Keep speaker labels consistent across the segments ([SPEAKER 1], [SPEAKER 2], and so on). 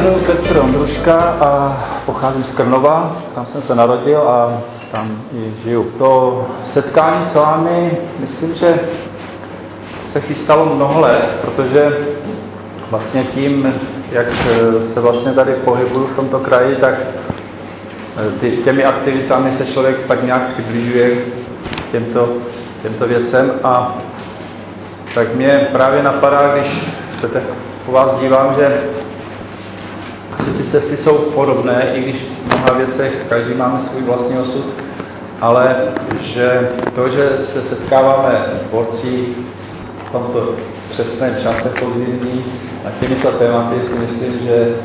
[SPEAKER 1] jmenuji Petr Ondruška a pocházím z Krnova, tam jsem se narodil a tam i žiju. To setkání s vámi, myslím, že se chystalo mnoho let, protože vlastně tím, jak se vlastně tady pohybuju v tomto kraji, tak těmi aktivitami se člověk tak nějak přibližuje k těmto věcem a tak mě právě napadá, když se po vás dívám, že asi ty cesty jsou podobné, i když v mnoha věcech každý máme svůj vlastní osud, ale že to, že se setkáváme v Borcích v tomto přesném čase podzimní a těmito tématy si myslím, že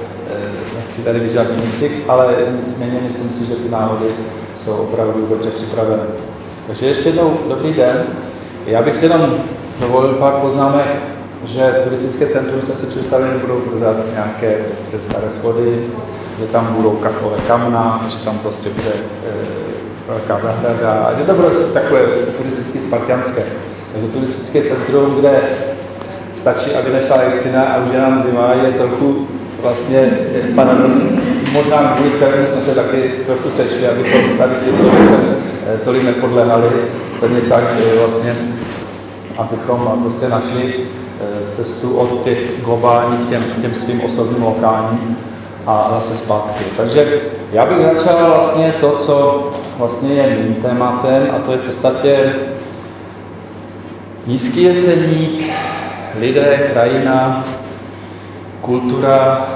[SPEAKER 1] nechci tady být žádný mystik, ale nicméně myslím si, že ty návody jsou opravdu dobře připravené. Takže ještě jednou dobrý den. Já bych si jenom dovolil pár poznámek, že turistické centrum se si představili, že budou brzat nějaké staré schody, že tam budou kachové kamna, že tam prostě bude velká zahrada a že to bude takové turisticky spartianské. Takže turistické centrum, kde stačí, aby nešla elektřina a už je nám zima, je trochu vlastně paradox. Možná kvůli kterému jsme se taky trochu sešli, abychom tady tyto věci tolik nepodléhali. Stejně tak vlastně, abychom prostě našli cestu od těch globálních těm svým osobním lokálním a zase zpátky. Takže já bych začal vlastně to, co vlastně je mým tématem, a to je v podstatě nízký jeseník, lidé, krajina, kultura,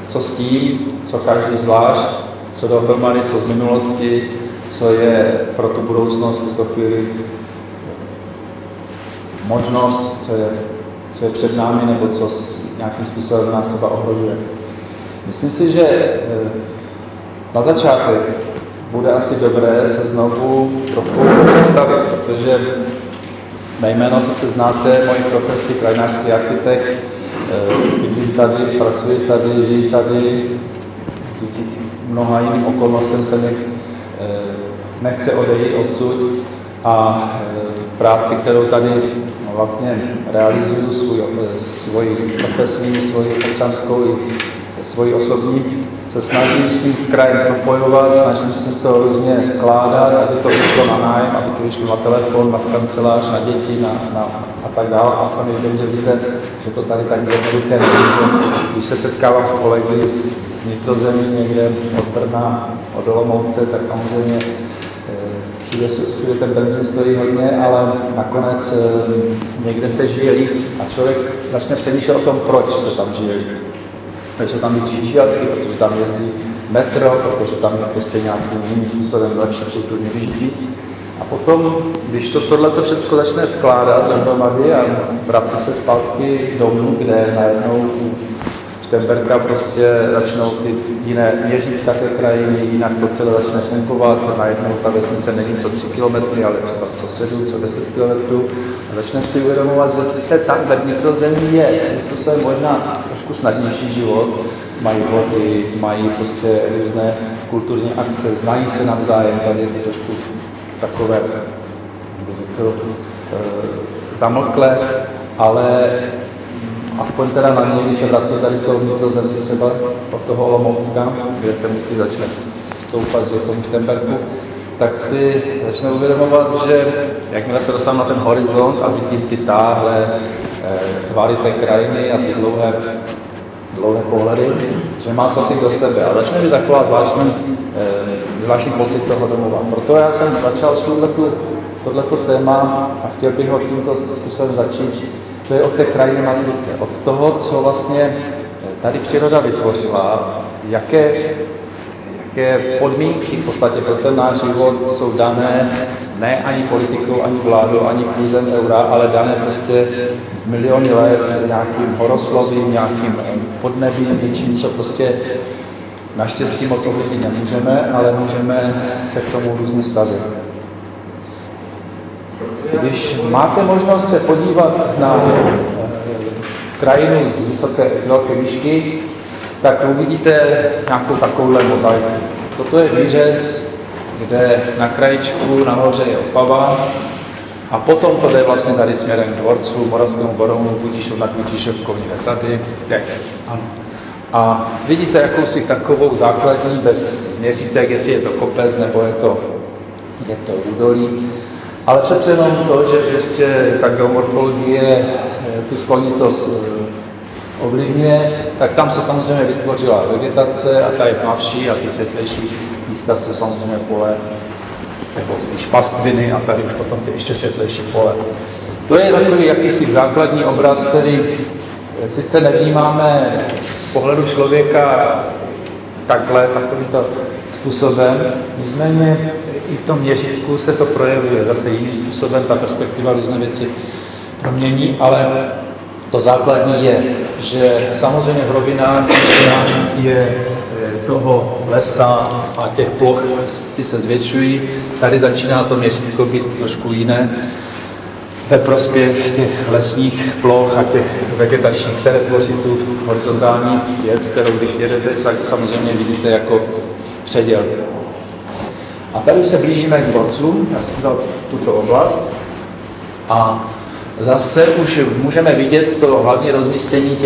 [SPEAKER 1] co s tím, co každý zvlášť, co dohromady, co z minulosti, co je pro tu budoucnost v tuto chvíli možnost, co je před námi, nebo co nějakým způsobem nás třeba ohrožuje. Myslím si, že na začátek bude asi dobré se znovu trochu představit, protože mé jméno sice znáte, moji profesi, krajinářský architekt, bydlím tady, pracuji tady, žiji tady, díky mnoha jiným okolnostem se mi nechce odejít odsud a práci, kterou tady vlastně realizuju, svoji profesní, svoji občanskou i svoji osobní, se snažím s tím krajem propojovat, snažím se to různě skládat, aby to vyšlo na nájem, aby to vyšlo na telefon, na kancelář, na děti a tak dále. A sami dobře víte, že to tady tak jednoduché není. Když se setkávám s kolegy z vnitrozemí někde od Brna, od Olomouce, tak samozřejmě všude ten benzín stojí hodně, ale nakonec někde se žije líp a člověk začne přemýšlet o tom, proč se tam žije líp. Takže tam je příčiatky, protože tam jezdí metro, protože tam je prostě nějakým jiným způsobem lepší kulturní vyžití. A potom, když tohleto všechno začne skládat dohromady a vrací se zpátky domů, kde najednou Štemberka prostě začnou ty jiné měřit také krajiny, jinak to celé začne fungovat, najednou ta vesnice není co 3 kilometry, ale třeba co 7, co 10 kilometrů a začne si uvědomovat, že sice tam ve vnitrozemí je způsobem možná trošku snadnější život, mají vody, mají prostě různé kulturní akce, znají se navzájem, tady je to trošku takové, zamlklé, ale aspoň teda na mě, když se vrací tady z toho vnitrozemí třeba od toho Olomoucka, kde se musí začne stoupat z tomu Štemberku, tak si začne uvědomovat, že jakmile se dostanu na ten horizont a vidím ty táhle tvary té krajiny a ty dlouhé pohledy, že má co si do sebe a začne mi taková zvláštní pocit toho domova. Proto já jsem začal tohleto téma a chtěl bych ho tímto způsobem začít. To je od té krajiny matrice, od toho, co vlastně tady příroda vytvořila, jaké podmínky v podstatě pro ten náš život jsou dané ne ani politikou, ani vládou, ani kurzem eura, ale dané prostě miliony let nějakým horoslovím, nějakým podnebím, něčím, co prostě naštěstí moc ovlivnit nemůžeme, ale můžeme se k tomu různě stavět. Když máte možnost se podívat na krajinu z velké výšky, tak uvidíte nějakou takovouhle mozaiku. Toto je výřez, kde na krajičku nahoře je Opava a potom to jde vlastně tady směrem k dvorcu, Moravskému Borovu, Budišov nad Budišovkou, tady, ano. A vidíte jakousi takovou základní bez měřítek, jestli je to kopec nebo je to údolí. Ale přece jenom to, že ještě ta geomorfologie tu sklonitost ovlivňuje, tak tam se samozřejmě vytvořila vegetace a ta je tmavší a ty světlejší místa se samozřejmě pole, nebo spíš pastviny a tady už potom ty ještě světlejší pole. To je takový jakýsi základní obraz, který sice nevnímáme z pohledu člověka takovýmto způsobem, nicméně i v tom měřítku se to projevuje zase jiným způsobem, ta perspektiva různé věci promění, ale to základní je, že samozřejmě v rovinách je toho lesa a těch ploch si se zvětšují, tady začíná to měřítko být trošku jiné, ve prospěch těch lesních ploch a těch vegetačních, které tvoří tu horizontální věc, kterou když jedete, tak samozřejmě vidíte jako předěl. A tady se blížíme k borcům, já jsem vzal tuto oblast a zase už můžeme vidět to hlavní rozmístění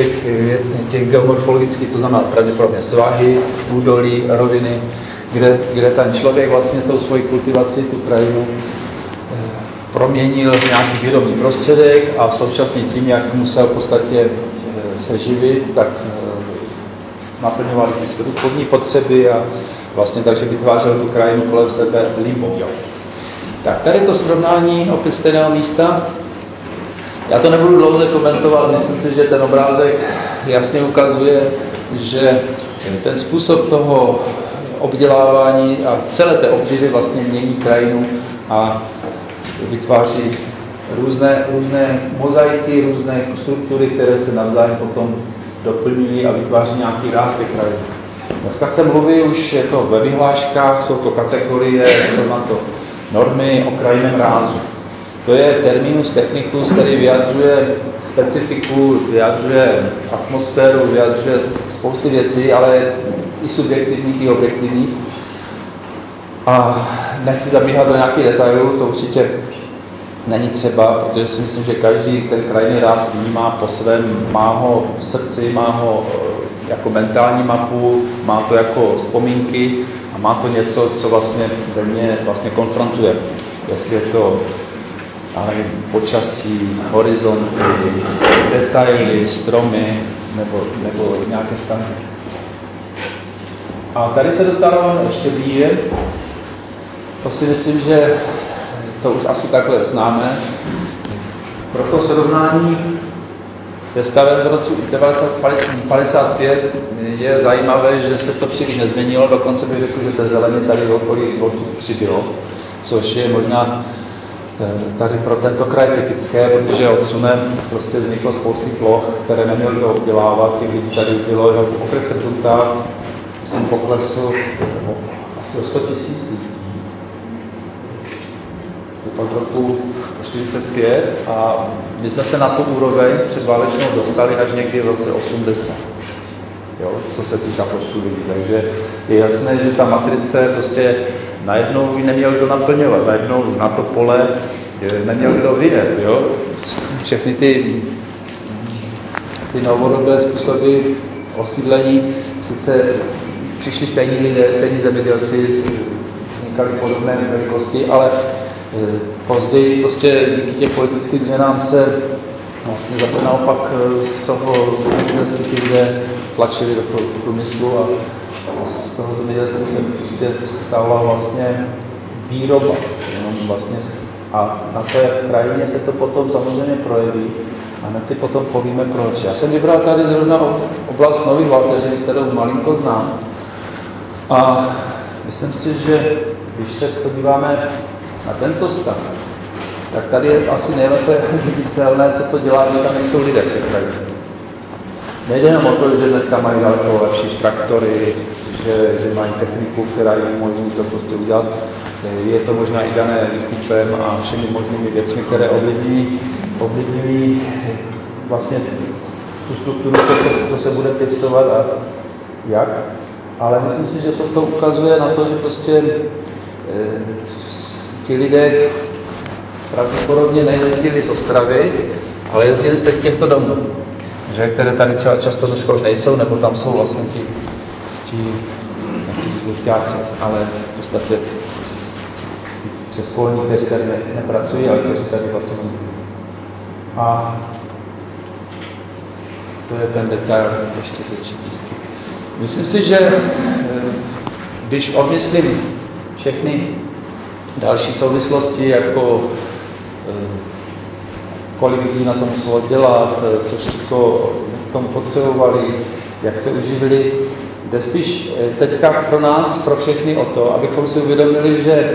[SPEAKER 1] těch geomorfologických, to znamená pravděpodobně svahy, údolí, roviny, kde ten člověk vlastně tou svojí kultivací tu krajinu proměnil nějaký výrobní prostředek a současně tím, jak musel v podstatě se živit, tak naplňovali ty své duchovní potřeby a vlastně takže vytvářel tu krajinu kolem sebe líbou. Tak tady to srovnání opět stejného místa. Já to nebudu dlouze komentovat, myslím si, že ten obrázek jasně ukazuje, že ten způsob toho obdělávání a celé té obřivy vlastně mění krajinu a vytváří různé mozaiky, různé struktury, které se navzájem potom doplňují a vytváří nějaký ráz té krajiny. Dneska se mluví, už je to ve vyhláškách, jsou to kategorie, jsou na to normy o krajinném rázu. To je terminus technicus, který vyjadřuje specifiku, vyjadřuje atmosféru, vyjadřuje spousty věcí, ale i subjektivních, i objektivních. A nechci zabíhat do nějakých detailů, to určitě není třeba, protože si myslím, že každý ten krajinný ráz vnímá po svém, má ho v srdci, má ho jako mentální mapu, má to jako vzpomínky a má to něco, co vlastně ve mně vlastně konfrontuje. Jestli je to počasí, horizonty, detaily, stromy nebo nějaké stavby. A tady se dostáváme ještě blíže. To si myslím, že to už asi takhle známe. Pro to srovnání se stavem v roce 1955 je zajímavé, že se to příliš nezměnilo, dokonce bych řekl, že té zeleně tady v okolí dvorců přibylo, což je možná tady pro tento kraj typické, protože odsunem prostě vzniklo spousty ploch, které neměly kdo obdělávat, těch lidí tady bylo, že v okrese Brunta jsem poklesl asi o 100 000 lidí. Od roku 45 a my jsme se na tu úroveň předválečnou dostali až někdy v roce 80. Jo, co se týká počtu lidí. Takže je jasné, že ta matrice prostě najednou ji neměl kdo naplňovat, najednou na to pole neměl kdo vyjet. Jo? Všechny ty novodobé způsoby osídlení, sice přišli stejní lidé, stejní zemědělci, vznikaly podobné velikosti, ale později prostě díky těm politickým změnám se vlastně zase naopak z toho zemědělství ty lidé tlačili do průmyslu a z toho zemědělství se prostě stala vlastně výroba. Vlastně a na té krajině se to potom samozřejmě projeví a hned si potom povíme proč. Já jsem vybral tady zrovna oblast Nových Valteřic, kterou malinko znám. A myslím si, že když se podíváme na tento stav, tak tady je asi nejlépe viditelné, co to dělá, když tam nejsou lidé v té krajině. Nejde jenom o to, že dneska mají daleko lepší traktory, že mají techniku, která jim umožní to prostě udělat. Je to možná i dané výkupem a všemi možnými věcmi, které ovlivňují vlastně tu strukturu, co se bude pěstovat a jak. Ale myslím si, že to ukazuje na to, že prostě ti lidé pravděpodobně nejezdili z Ostravy, ale jezdili z těchto domů. že které tady třeba často dneska už nejsou, nebo tam jsou vlastně ti nechci říct luchťáci, ale v podstatě přeskolní, kteří tady nepracují, ale kteří tady vlastně jsou. A to je ten detail ještě ze čísky. Myslím si, že když odmyslím všechny další souvislosti, jako kolik lidí na tom muselo dělat, co všechno k tomu potřebovali, jak se uživili, jde spíš teďka pro nás, pro všechny o to, abychom si uvědomili, že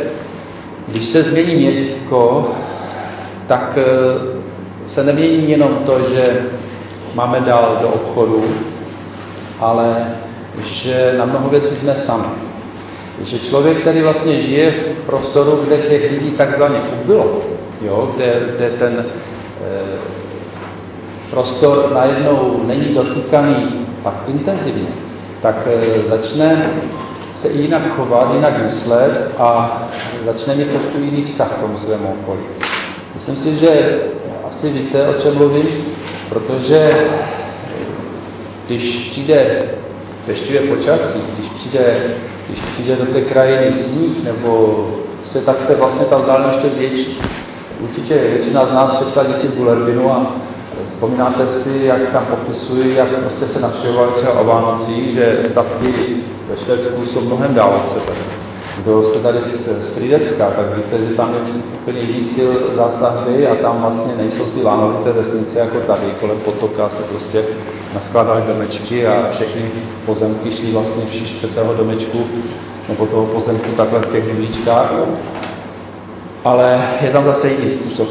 [SPEAKER 1] když se změní měřítko, tak se nemění jenom to, že máme dál do obchodu, ale že na mnoho věcí jsme sami. Že člověk, který vlastně žije v prostoru, kde těch lidí takzvaně ubylo, jo, kde ten prostor najednou není dotýkaný tak intenzivně, tak začne se i jinak chovat, jinak myslet a začne mít trošku jiný vztah k tomu svému okolí. Myslím si, že asi víte, o čem mluvím, protože když přijde deštivé počasí, když přijde do té krajiny sníh, nebo tak se vlastně ta vzdálenost ještě zvětší. Určitě většina z nás četla Děti z Bullerbinu a vzpomínáte si, jak tam popisují, jak prostě se navštěvovali třeba o Vánocích, že stavky ve Švédsku jsou mnohem dál od sebe. Kdo jste tady z Frýdecka, tak víte, že tam je úplně jiný styl zástavby a tam vlastně nejsou ty lánovité vesnice jako tady. Kolem potoka se prostě naskládaly domečky a všechny pozemky šly vlastně v šířce celého domečku nebo toho pozemku takhle v těch hvězdíčkách. Ale je tam zase jiný způsob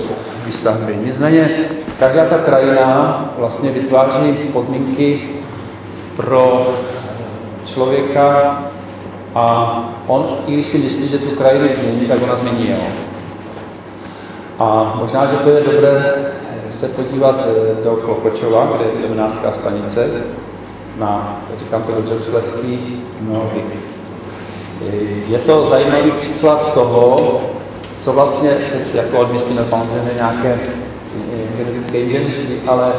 [SPEAKER 1] výstavby. Nicméně každá ta krajina vlastně vytváří podmínky pro člověka a on, i když si myslí, že tu krajinu změní, tak ona změní jeho. A možná, že to je dobré se podívat do Klokočova, kde je Minářská stanice, říkám to dobře, Slezský Mnohdy. Je to zajímavý příklad toho, co vlastně, teď jako odmyslíme samozřejmě nějaké genetické inženýrství, ale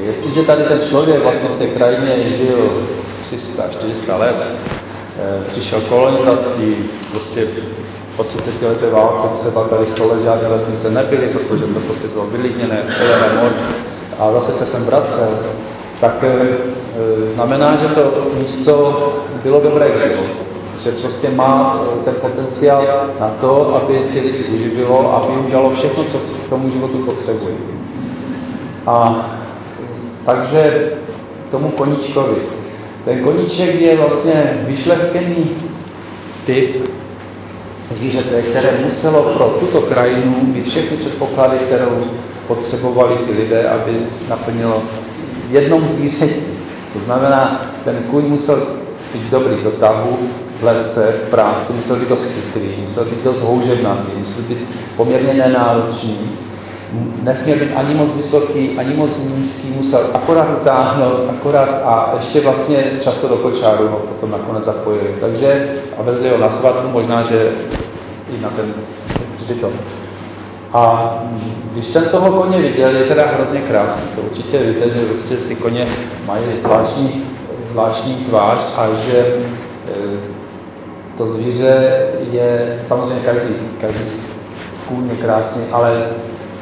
[SPEAKER 1] jestliže tady ten člověk vlastně v té krajině žil 300-400 let, přišel kolonizací, prostě po 30 leté válce třeba tady 100 let žádné vesnice nebyly, protože to prostě bylo vylidněné, a zase se sem vracel, tak znamená, že to místo bylo dobré k životu. Že prostě má ten potenciál na to, aby ty lidi uživilo, aby jim dalo všechno, co k tomu životu potřebují. A takže tomu koníčkovi. Ten koníček je vlastně vyšlechtěný typ zvířete, které muselo pro tuto krajinu mít všechny předpoklady, kterou potřebovali ty lidé, aby naplnilo v jednom zvířeti. To znamená, ten kůň musel být dobrý do tahu, v lese, v práci, musel být dost chytrý, musel být dost houževnatý, musel být poměrně nenáročný, nesměl být ani moc vysoký, ani moc nízký, musel akorát utáhnout, a ještě vlastně často do kočáru ho potom nakonec zapojili. Takže a vezli ho na svatbu, možná, že i na ten hřbitov. A když jsem toho koně viděl, je teda hrozně krásný. To určitě víte, že prostě ty koně mají zvláštní tvář a že to zvíře je, samozřejmě každý kůň je krásný, ale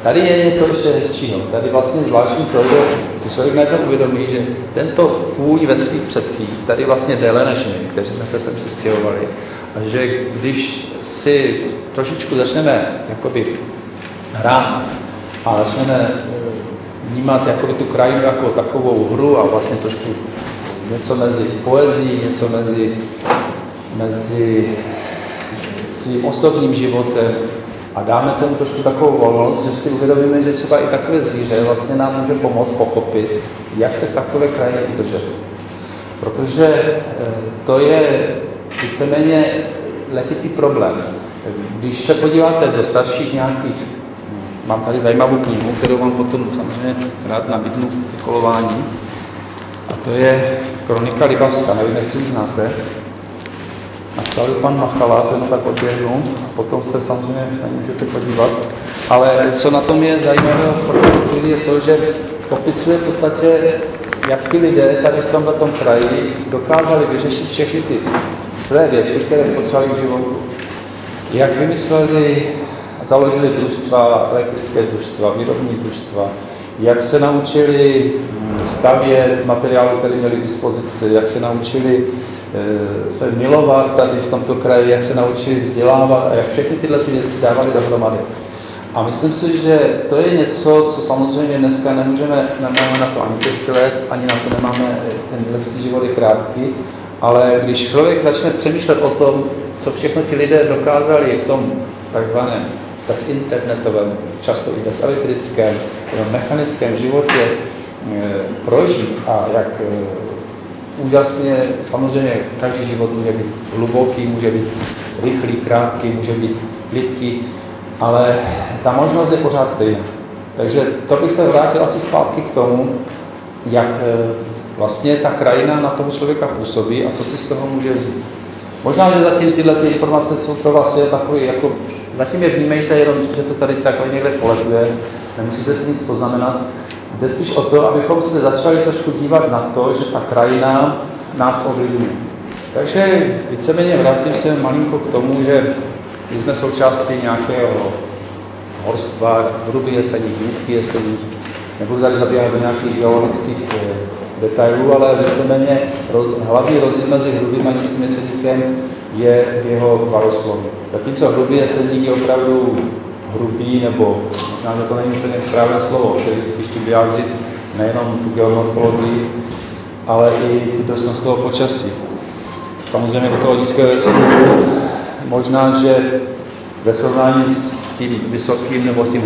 [SPEAKER 1] tady je něco ještě hezčího. Tady vlastně zvláštní to, že si člověk najednou uvědomí, že tento kůň ve svých předcích tady vlastně déle než my, kteří jsme se sem přistěhovali. A že když si trošičku začneme jakoby hrát a začneme vnímat jakoby tu krajinu jako takovou hru a vlastně trošku něco mezi poezií, něco mezi svým osobním životem a dáme tomu trošku takovou volnost, že si uvědomíme, že třeba i takové zvíře vlastně nám může pomoct pochopit, jak se v takové krajině udržet. Protože to je víceméně letitý problém. Když se podíváte do starších nějakých, mám tady zajímavou knihu, kterou vám potom samozřejmě rád nabídnu v kolování, a to je Kronika Libavská, nevím, jestli ji znáte. Napsal pan Machala, ten tak odběhnu, a potom se samozřejmě můžete podívat. Ale co na tom je zajímavé pro chvíli je to, že popisuje v podstatě jak ti lidé tady v tomto kraji dokázali vyřešit všechny ty své věci, které potřebovali k životu. Jak vymysleli, založili družstva, elektrické družstva, výrobní družstva, jak se naučili stavět z materiálu, který měli k dispozici, jak se naučili se milovat tady v tomto kraji, jak se naučili vzdělávat a jak všechny tyhle věci dávali dohromady. A myslím si, že to je něco, co samozřejmě dneska nemáme na to ani 5 let, ani na to nemáme, ten lidský život je krátký, ale když člověk začne přemýšlet o tom, co všechno ti lidé dokázali v tom takzvaném bezinternetovém, často i bezelektrickém, mechanickém životě prožít a jak úžasně, samozřejmě každý život může být hluboký, může být rychlý, krátký, může být plitký, ale ta možnost je pořád stejná. Takže to bych se vrátil asi zpátky k tomu, jak vlastně ta krajina na toho člověka působí a co si z toho může vzít. Možná, že zatím tyhle ty informace jsou pro vás takový, jako zatím je vnímejte jenom, že to tady takhle někde poletuje, nemusíte si nic poznamenat. Jde spíš o to, abychom se začali trošku dívat na to, že ta krajina nás ovlivňuje. Takže víceméně vrátím se malinko k tomu, že my jsme součástí nějakého horstva, hrubý jeseník, nízký jeseník. Nebudu tady zabíhat do nějakých geologických detailů, ale víceméně hlavní rozdíl mezi hrubým a nízkým jeseníkem je jeho kvalosloví. Zatímco hrubý jeseník je opravdu hrubý, nebo možná, že to není úplně správné slovo, který spíš tím vyjádřit nejenom tu geomorfologii, ale i tu drsnost toho počasí. Samozřejmě u toho nízkého jeseníku možná, že ve srovnání s tím vysokým nebo tím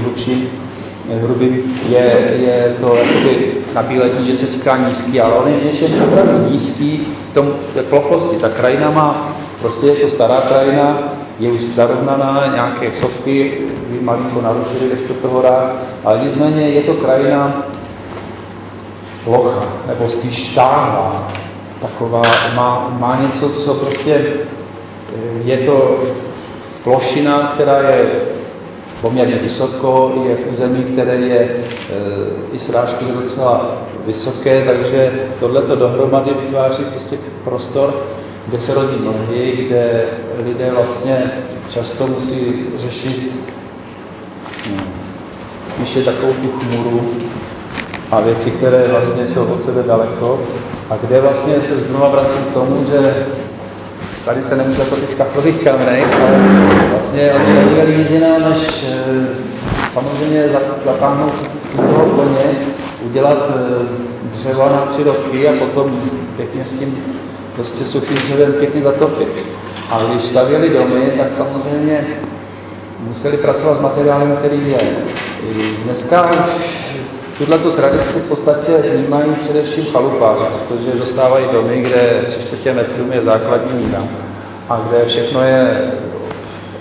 [SPEAKER 1] hrubým je to jakoby nabílení, že se říká nízký, ale on je něčem opravdu nízký v tom plochosti. Ta krajina má, prostě je to stará krajina, je už zarovnaná, nějaké sopky malinko narušily ve Čtvrtohorách, ale nicméně je to krajina plocha, nebo spíš táhlá, taková, má něco, co prostě je to plošina, která je poměrně vysoko, je v území, které je i srážkově docela vysoké, takže tohleto dohromady vytváří prostě prostor, kde se rodí nohy, kde lidé vlastně často musí řešit spíše takovou tu chmuru a věci, které vlastně jsou od sebe daleko a kde vlastně se znovu vracím k tomu, že tady se nemůže točit v takových kamenech, ale vlastně oni nedělali nic jiného, než samozřejmě zatáhnout svého koně, udělat dřeva na 3 roky a potom pěkně s tím prostě suchým dřevem pěkně zatopit. A když stavěli domy, tak samozřejmě museli pracovat s materiálem, který je. Dneska tuto tradici v podstatě vnímají především chalupáři, protože dostávají domy, kde 3/4 metru je základní míra a kde všechno je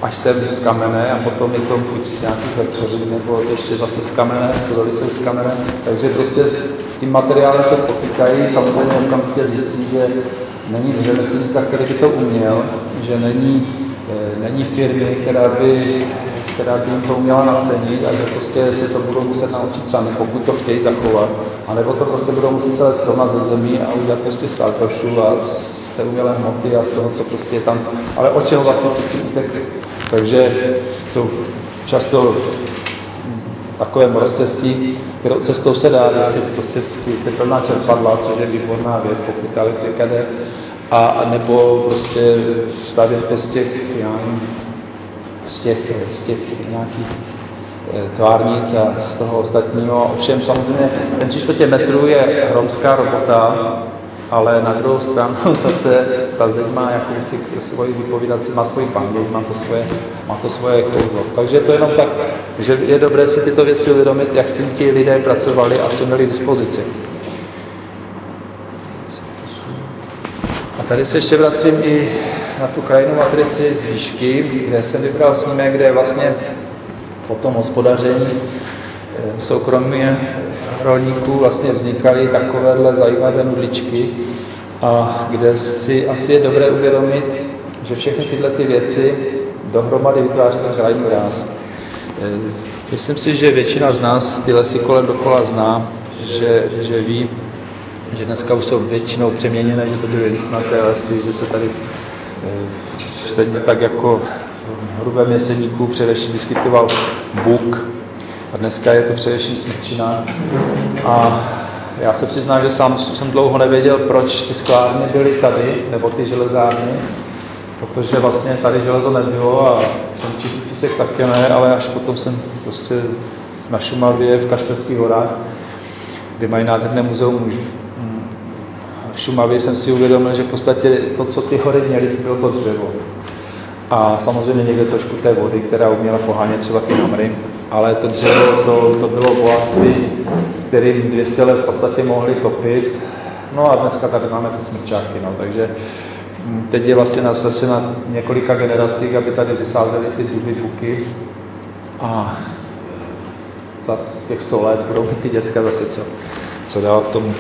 [SPEAKER 1] až sem z kamene a potom je to buď z nějakých vepřovic nebo ještě zase z kamene, stodoly jsou z kamene, takže prostě s tím materiálem se potýkají, samozřejmě okamžitě zjistí, že není řemeslníka, který by to uměl, že není firmy, která by jim to uměla nacenit a že prostě se to budou muset naučit sami, pokud to chtějí zachovat. A nebo to prostě budou muset se srovnat ze zemí a udělat ještě z altošu a z té umělé hmoty a z toho, co prostě je tam. Ale od čeho vlastně si tím utekli. Takže jsou často takové rozcestí, kterou cestou se dá, jestli prostě teplná čerpadla, což je výborná věc, pokud elektrikader, a nebo prostě stavět to z těch nějakých tvárnic a z toho ostatního. Ovšem samozřejmě ten 3/4 metru je hromská robota, ale na druhou stranu zase ta zeď má jakousi svoji vypovídací, má svoji paměť, má to svoje kouzlo. Takže to jenom tak, že je dobré si tyto věci uvědomit, jak s tím ti lidé pracovali a co měli k dispozici. A tady se ještě vracím i na tu krajinnou matrici z výšky, kde jsem vybral snímek, kde vlastně po tom hospodaření soukromě rolníků vlastně vznikaly takovéhle zajímavé nudličky, a kde si asi je dobré uvědomit, že všechny tyhle ty věci dohromady vytváří ten krajinný ráz. Myslím si, že většina z nás ty lesy kolem dokola zná, že ví, že dneska už jsou většinou přeměněné, že to byly listnaté lesy, že se tady stejně tak jako v hrubém jeseníku především vyskytoval buk a dneska je to především smrčina. A já se přiznám, že sám jsem dlouho nevěděl, proč ty sklárny byly tady, nebo ty železárny, protože vlastně tady železo nebylo a Přemčitý písek také ne, ale až potom jsem prostě na Šumavě v Kašperských horách, kde mají nádherné muzeum v Šumavě, jsem si uvědomil, že v podstatě to, co ty hory měly, bylo to dřevo. A samozřejmě někde trošku té vody, která uměla pohánět třeba ty hamry, ale to dřevo, to bylo bohatství, kterým 200 let v podstatě mohli topit. No a dneska tady máme ty smrčáky, no, takže teď je vlastně zase na několika generacích, aby tady vysázeli ty duby, buky a za těch 100 let budou ty děcka zase co dál k tomu,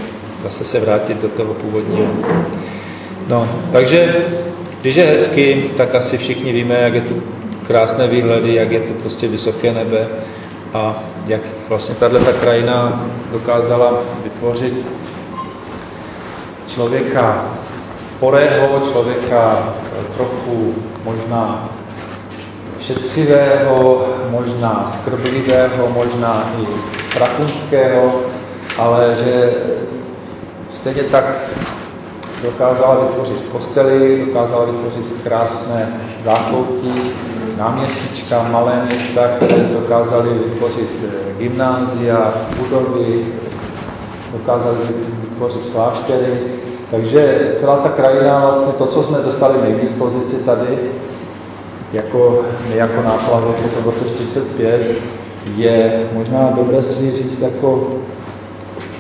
[SPEAKER 1] zase se vrátit do toho původního. No, takže když je hezky, tak asi všichni víme, jak je tu krásné výhledy, jak je to prostě vysoké nebe a jak vlastně tato krajina dokázala vytvořit člověka sporého, člověka trochu možná šetřivého, možná skrblivého, možná i prakunského, ale že stejně tak dokázala vytvořit kostely, dokázala vytvořit krásné zákoutí, náměstíčka, malé města, které dokázaly vytvořit gymnázia, budovy, dokázaly vytvořit kláštery. Takže celá ta krajina, vlastně to, co jsme dostali my k dispozici tady, jako náplavek po roce 1945, je možná dobré si říct, jako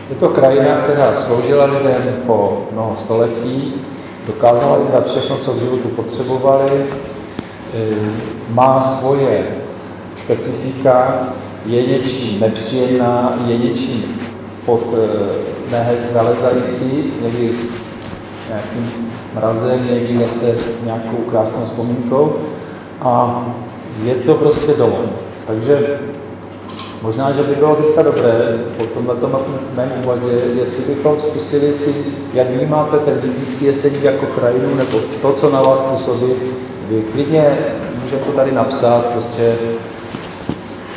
[SPEAKER 1] je to krajina, která sloužila lidem po mnoho století, dokázala jim dát všechno, co v životu potřebovali, má svoje specifika, je něčím nepříjemná, je něčím pod neheď nalezající, někdy s nějakým mrazem, někdy zase nějakou krásnou vzpomínkou a je to prostě domov. Takže možná, že by bylo teďka dobré po tomto mém úvodě, jestli bychom zkusili si říct, jak vnímáte ten Lidický Jeseník jako krajinu, nebo to, co na vás působí. Vy klidně můžete tady napsat, prostě,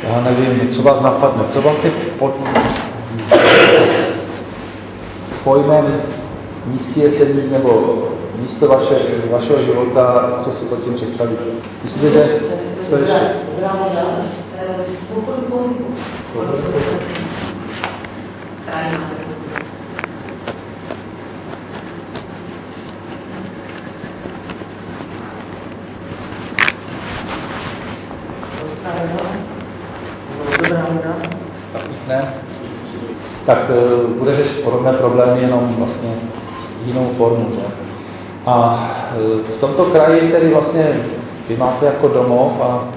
[SPEAKER 1] já nevím, co vás napadne, co vlastně pod pojmem Nízký Jeseník nebo místo vašeho života, co si pod tím představíte. Myslíte, že co ještě? Tak bude řešit podobné problémy, jenom vlastně jinou formu. Že? A v tomto kraji, který vlastně vy máte jako domov a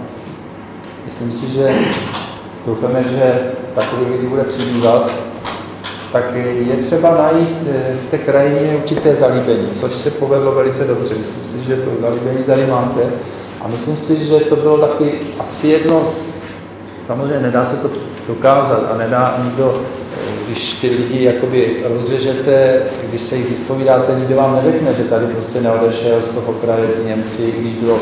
[SPEAKER 1] myslím si, že doufáme, že takových lidí bude přibývat, tak je třeba najít v té krajině určité zalíbení, což se povedlo velice dobře. Myslím si, že to zalíbení tady máte a myslím si, že to bylo taky asi jedno samozřejmě nedá se to dokázat a nedá nikdo, když ty lidi jakoby rozřežete, když se jich vyspovídáte, nikdo vám neřekne, že tady prostě neodešel z toho kraje ty Němci, když bylo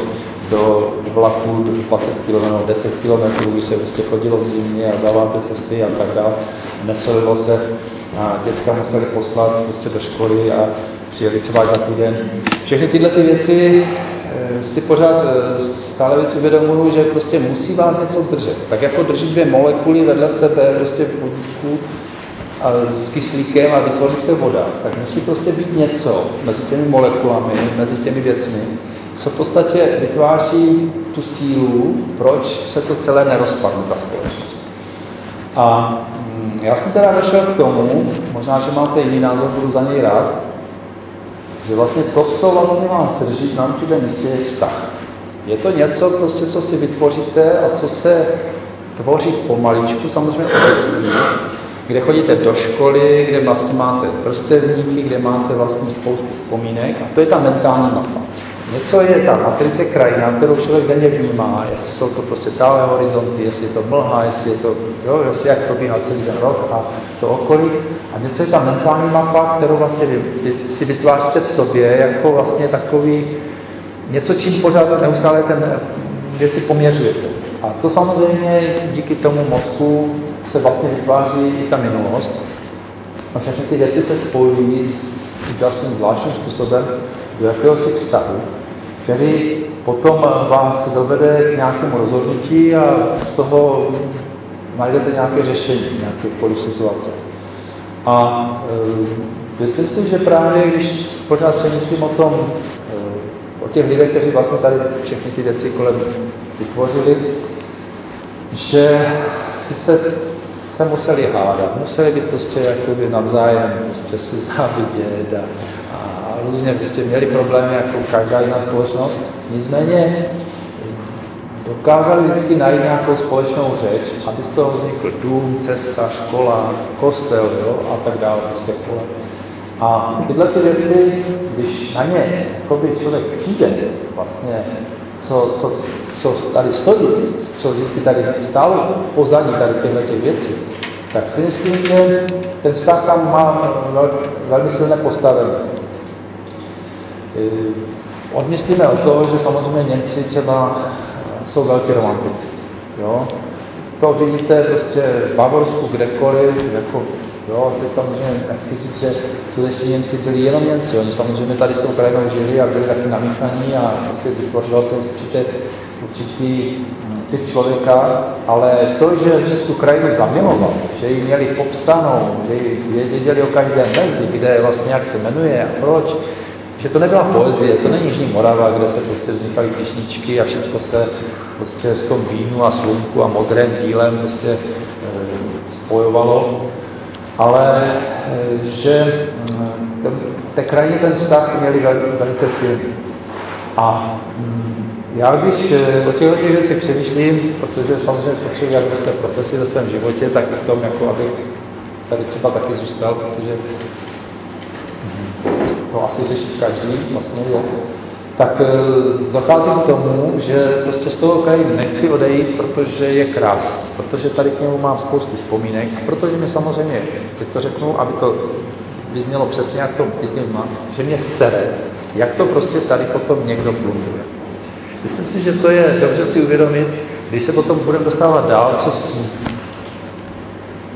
[SPEAKER 1] do vlaku 20 km, 10 km, když se prostě chodilo v zimě a zaváté cesty a tak dále, nesolilo se a děcka museli poslat prostě do školy a přijeli třeba za týden. Všechny tyhle ty věci si pořád stále víc uvědomuji, že prostě musí vás něco držet. Tak jako drží dvě molekuly vedle sebe, prostě vodíku a s kyslíkem a vytvoří se voda, tak musí prostě být něco mezi těmi molekulami, mezi těmi věcmi, co v podstatě vytváří tu sílu, proč se to celé nerozpadne, ta společnost. A já jsem teda došel k tomu, možná, že máte jiný názor, budu za něj rád, že vlastně to, co vlastně vás drží na určitém místě, je vztah. Je to něco, prostě, co si vytvoříte a co se tvoří pomaličku, samozřejmě obecně, kde chodíte do školy, kde vlastně máte vrstevníky, kde máte vlastně spousty vzpomínek a to je ta mentální mapa. Něco je ta matrice krajina, kterou člověk denně vnímá, jestli jsou to prostě dále horizonty, jestli je to mlha, jestli je to, jo, jestli jak probíhá celý ten rok a to okolí. A něco je ta mentální mapa, kterou vlastně vy si vytváříte v sobě jako vlastně takový něco, čím pořád neustále ten věci poměřujete. A to samozřejmě díky tomu mozku se vlastně vytváří i ta minulost. A všechny ty věci se spojují s úžasným zvláštním způsobem do jakéhosi vztahu, který potom vás dovede k nějakému rozhodnutí a z toho najdete nějaké řešení, nějaké situace. A myslím si, že právě když pořád přemýšlím o těch lidech, kteří vlastně tady všechny ty věci kolem vytvořili, že sice se museli hádat, museli být prostě jakoby navzájem, prostě si závidět a různě prostě měli problémy jako každá jiná společnost, nicméně dokázali vždycky najít nějakou společnou řeč, aby z toho vznikl dům, cesta, škola, kostel, jo, a tak dále, prostě kolem. A tyhle ty věci, když na ně člověk přijde, vlastně, co tady stojí, co vždycky tady stálo pozadí tady těch věcí, tak si myslím, že ten vztah tam má velmi silné postavení. Odmyslíme od toho, že samozřejmě Němci třeba jsou velcí romantici. Jo? To vidíte prostě v Bavorsku, kdekoliv, jako, jo, teď samozřejmě nechci říct, že sudečtí Němci byli jenom Němci. Oni samozřejmě tady s tou krajinou žili a byli taky namíchaní a prostě vytvořil se určitý typ člověka, ale to, že tu krajinu zamiloval, že ji měli popsanou, že věděli o každém mezi, kde vlastně jak se jmenuje a proč, že to nebyla poezie, to není Jižní Morava, kde se prostě vznikaly písničky a všechno se prostě s tom vínu a slunku a modrém bílém prostě spojovalo, ale že té krajině ten vztah měli velice silný. A já když o těchto věcech přemýšlím, protože samozřejmě potřebuji jak ve své profesi, ve svém životě, tak i v tom, jako abych tady třeba taky zůstal, protože to asi řeší každý, vlastně je, tak docházím k tomu, že prostě z toho kraje nechci odejít, protože je krás, protože tady k němu mám spousty vzpomínek, protože mi samozřejmě, teď to řeknu, aby to vyznělo přesně, jak to vyzněl má, že mě sere, jak to prostě tady potom někdo plunduje. Myslím si, že to je dobře si uvědomit, když se potom budeme dostávat dál, co s tím.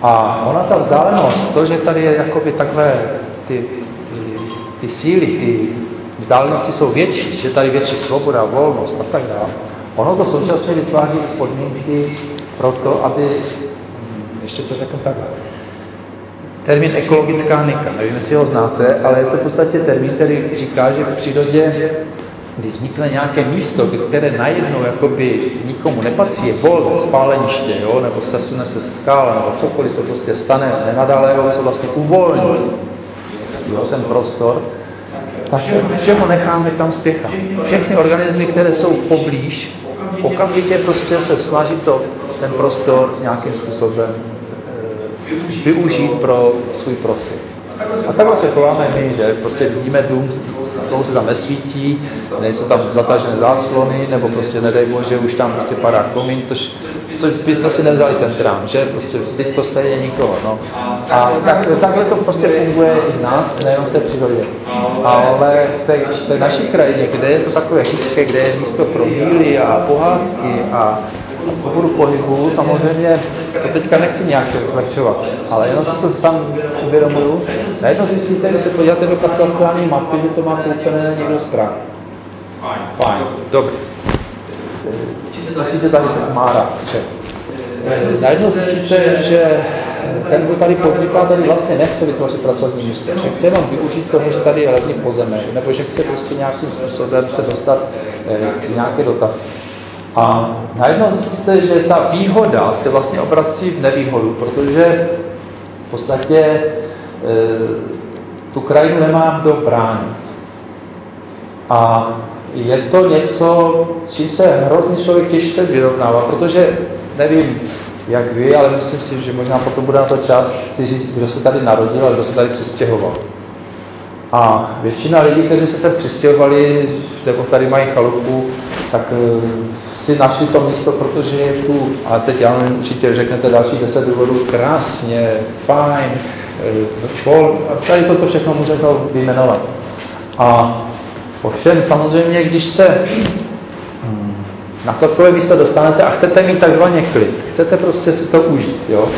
[SPEAKER 1] A ona ta vzdálenost, to, že tady je jakoby takové ty síly, ty vzdálenosti jsou větší, že tady větší svoboda, volnost a tak dále. Ono to současně vytváří podmínky pro to, aby, ještě to řeknu takhle, termín ekologická nika, nevím, jestli ho znáte, ale je to v podstatě termín, který říká, že v přírodě, když vznikne nějaké místo, které najednou jakoby nikomu nepatří, je volné, spáleniště, jo, nebo sesune se skála, nebo cokoliv se prostě stane nenadálého, se vlastně uvolní, jo, ten prostor, tak všeho necháme tam spěchat. Všechny organismy, které jsou poblíž, okamžitě prostě se snaží ten prostor nějakým způsobem využít pro svůj prospěch. A takhle se chováme my, že prostě vidíme dům, dlouho se tam nesvítí, nejsou tam zatažené záclony, nebo prostě nedej bože, už tam prostě padá komín, což bychom si nevzali ten krám, že prostě teď to stejně nikoho, no. A takhle to prostě funguje i v nás, nejenom v té přírodě. Ale v té naší krajině, kde je to takové chytké, kde je místo pro míly a pohádky a svobodu pohybu, samozřejmě, to teďka nechci nějak zlehčovat, ale jenom si to tam uvědomuju. Najednou zjistíte, když se podíváte do katastrální mapy, že to má koupené někdo správně. Fajn, dobrý. Určitě tady má rád, že? Najednou zjistíte, že ten, kdo tady podniká, tady vlastně nechce vytvořit pracovní místo, že chce jenom využít toho, že tady je levný pozemek, nebo že chce prostě nějakým způsobem se dostat k nějaké dotaci. A najednou zjistíte, že ta výhoda se vlastně obrací v nevýhodu, protože v podstatě tu krajinu nemá kdo bránit. A je to něco, čím se hrozně člověk těžce vyrovnává, protože nevím, jak vy, ale myslím si, že možná potom bude na to čas si říct, kdo se tady narodil a kdo se tady přistěhoval. A většina lidí, kteří se sem přistěhovali, nebo tady mají chalupu, tak si našli to místo, protože je tu, a teď já nevím, určitě řeknete další 10 důvodů, krásně, fajn, a tady toto všechno může vyjmenovat. A ovšem samozřejmě, když se na takové místo dostanete a chcete mít takzvaně klid, chcete prostě si to užít, jo?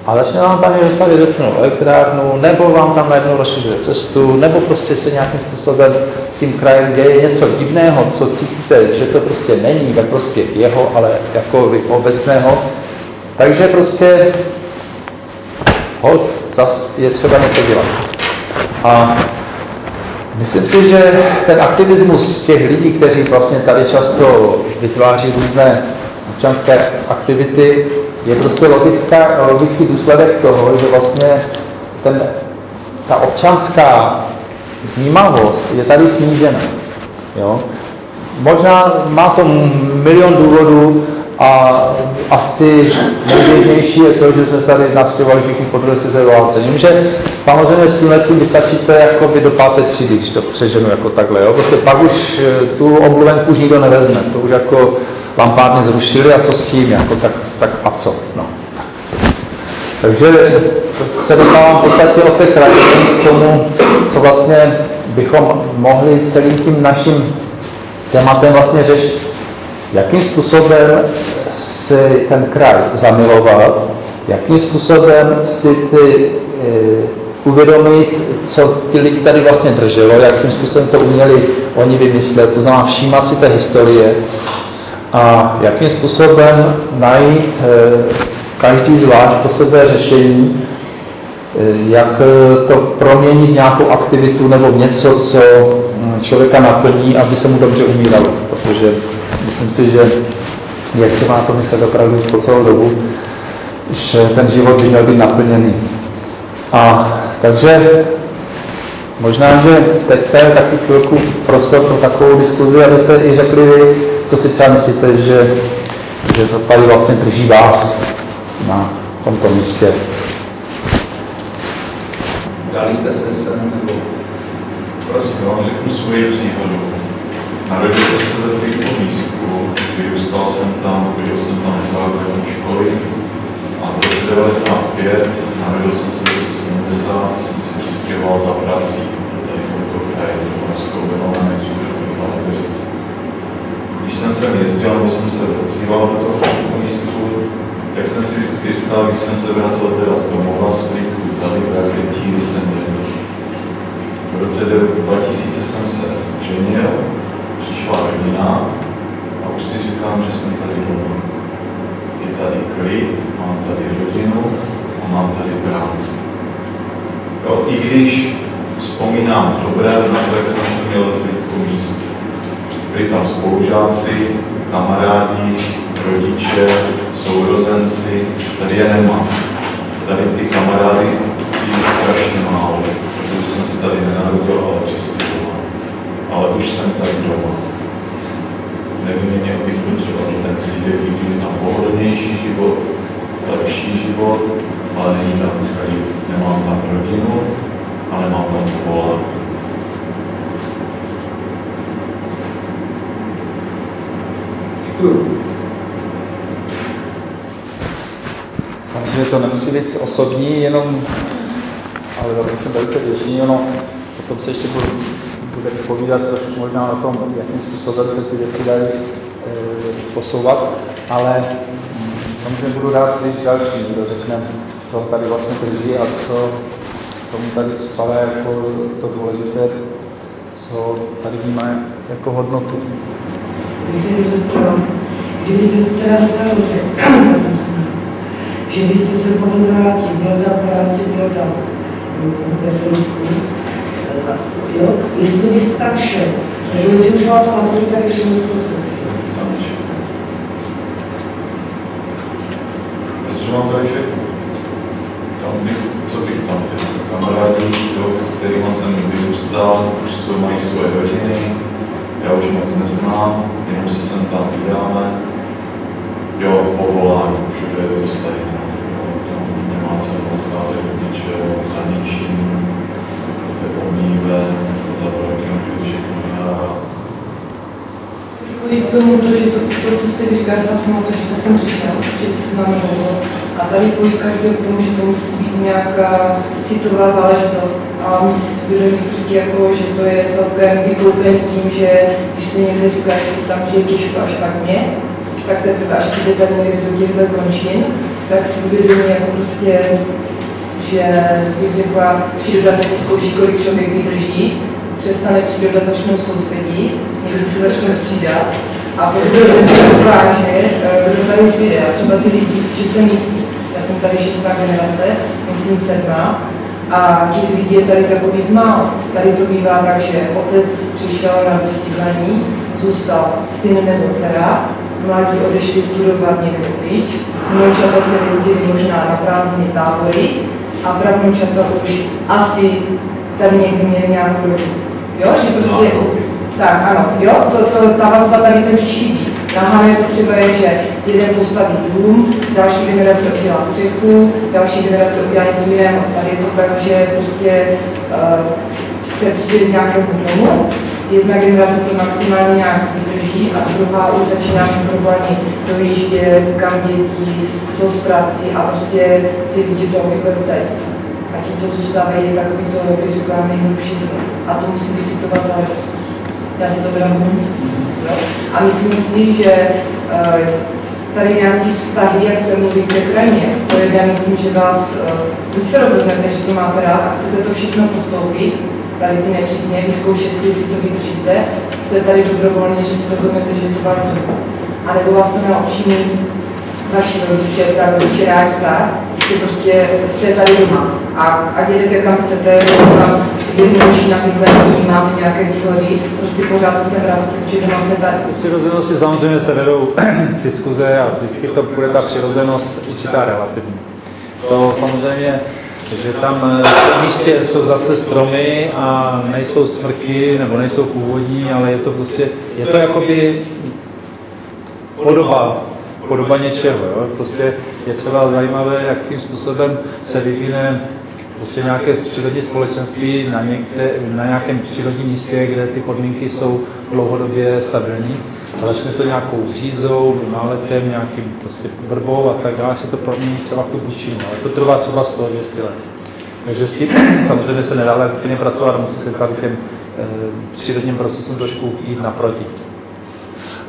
[SPEAKER 1] A začne vám tam stavit dotknout elektrárnu, nebo vám tam najednou rozšiřuje cestu, nebo prostě se nějakým způsobem s tím krajem děje něco divného, co cítíte, že to prostě není ve prospěch jeho, ale jako obecného. Takže prostě zas je třeba něco dělat. A myslím si, že ten aktivismus těch lidí, kteří vlastně tady často vytváří různé občanské aktivity, je prostě logický důsledek toho, že vlastně ta občanská vnímavost je tady snížena. Jo? Možná má to milion důvodů a asi nejběžnější je to, že jsme tady navštěvovali všichni po druhé světové válce. Vím, že samozřejmě s tímhletím vystačíte jakoby do 5. třídy, když to přeženu jako takhle. Jo? Prostě pak už tu omluvenku už nikdo nevezme. To už jako vám pár dny zrušili a co s tím, jako tak a co. No. Takže se dostávám v podstatě od té krajiny k tomu, co vlastně bychom mohli celým tím naším tématem vlastně řešit. Jakým způsobem si ten kraj zamilovat, jakým způsobem si uvědomit, co ty lidi tady vlastně drželo, jakým způsobem to uměli oni vymyslet, to znamená všímat si té historie a jakým způsobem najít každý zvlášť po sebe řešení, jak to proměnit v nějakou aktivitu nebo v něco, co člověka naplní, aby se mu dobře umíralo, protože myslím si, že je třeba na to myslet opravdu po celou dobu, že ten život by měl být naplněný. A takže možná, že teď je taky chvilku prostor pro takovou diskuzi, abyste i řekli vy, co si třeba myslíte, že to tady vlastně drží vás na tomto místě.
[SPEAKER 2] Dali jste se sem, nebo?
[SPEAKER 3] Prosím, vám řeknu svoji příhodu. Narodil jsem se ve Frýdku místku, vyrůstal jsem tam, chodil jsem tam do základní školy a v roce 1995, narodil jsem se v roce 70, jsem se přistěhoval za prací do tady tohoto kraje, do Moravského Berouna, nejdříve do Liberežice. Když jsem sem jezdil, nebo jsem se vracíval do toho Frýdku místku, tak jsem si vždycky říkal, když jsem se vracel teda z domova z Frýdku, tady právě tíry jsem dělal. V roce 2000 jsem se ženil, přišla rodina a už si říkám, že jsme tady doma. Je tady klid, mám tady rodinu a mám tady práci. Jo, i když vzpomínám dobré, na to, jak jsem se měl v Frýdku místě. Byli tam spolužáci, kamarádi, rodiče, sourozenci, tady je nemám. Tady ty kamarády je strašně málo, protože jsem se tady nenarodil, ale přistěhoval. Ale už jsem tady doma. Nevyměnil bych to třeba za ten lidé vidí na pohodlnější život, lepší život, ale není tam klid. Nemám tam rodinu a nemám tam povolání.
[SPEAKER 2] Děkuju.
[SPEAKER 1] Takže to nemusí být osobní, jenom, ale to jsem velice vděčný, ono, potom se ještě bude povídat trošku možná o tom, jakým způsobem se ty věci dají posouvat, ale samozřejmě budu rád, když další kdo řekne, co tady vlastně drží a co mu tady připadá jako to důležité, co tady vnímá jako hodnotu.
[SPEAKER 4] Myslím, že to, kdyby se teda stalo, že byste se mohl vrátit, byl tam práci, byl tam ve Frýdku, jo, jestli byste tam šel, že by si už vám to maturita vyšlo z toho srdce.
[SPEAKER 3] Protože mám tady všechno. Tam bych, co bych tam těch kamarádů, s kterými jsem vyrůstal, už mají svoje rodiny, já už moc neznám, jenom se sem tam vydáme. Jo, povolání, všude je to stejné. Nemá se odcházet od ničeho, za ničím, to je omýve,
[SPEAKER 5] k tomu, že to, co jste říkal, já jsem pamatuju, že jsem přišel, že se s námi mluvil. A tady pojíka k tomu, že to musí být nějaká citová záležitost. A musí si uvědomit prostě jako, že to je celkem vykloupený tím, že když se někde říká, že se tam žije těžko a špatně, tak teprve až přijde tady někde do těchto končin, tak si uvědomí jako prostě, že bych řekla, příroda si zkouší, kolik člověk vydrží, přestane příroda, začnou sousedí, někdy se začnou střídat a pokud se ukáže, kdo tady z videa, třeba ty lidi, že se myslí, já jsem tady 6. generace, myslím 7. A těch lidí je tady takových málo. Tady to bývá tak, že otec přišel na vysídlení, zůstal syn nebo dcera, mladí odešli studovat někde pryč, vnoučata se jezdili možná na prázdniny tábory a pravnoučata už asi tady někdy měli nějakou dobu. Jo, že prostě, tak ano, jo, ta vazba tady totiž chybí. Na Hané to třeba je, že jeden postaví dům, další generace udělá střechu, další generace udělá něco jiného. Tady je to tak, že prostě se přijde k nějakému domu, jedna generace to maximálně nějak vydrží a druhá už začíná problémy dojíždět, kam děti, co s prací a prostě ty lidi to obvykle vzdají. A ti, co zůstávají, je takový to, bych říkala, nejhlubší zem. A to musí být citovat záležitost. Já si to teda zmyslím. A myslím si, že tady nějaký vztahy, jak se mluví ke krajině, to je daný tím, že vás, buď se rozhodnete, že to máte rád a chcete to všechno podstoupit, tady ty nepřízně, vyzkoušet si, jestli to vydržíte, jste tady dobrovolně, že si rozhodnete, že to vám jde. A nebo vás to naučí mít vaši rodiče, prarodiče rádi tak, že prostě jste tady doma. A jedete kam chcete, tam jednodušší na bydlení, máte nějaké výhody, prostě pořád se sem vracíte, protože doma jste tady.
[SPEAKER 1] U přirozenosti samozřejmě se vedou diskuze a vždycky to bude ta přirozenost určitá relativní. To samozřejmě, že tam v místě jsou zase stromy a nejsou smrky nebo nejsou původní, ale je to prostě, je to jakoby podoba něčeho. Jo? Prostě je třeba zajímavé, jakým způsobem se vyvine prostě nějaké přírodní společenství na nějakém přírodním místě, kde ty podmínky jsou dlouhodobě stabilní. A začne to nějakou břízou, náletem, nějakým prostě vrbou a tak dále, se to promění třeba v tu bučinu, ale to trvá třeba 100-200 let. Takže s tím samozřejmě se nedá úplně pracovat, musí se tady těm přírodním procesům trošku jít naproti.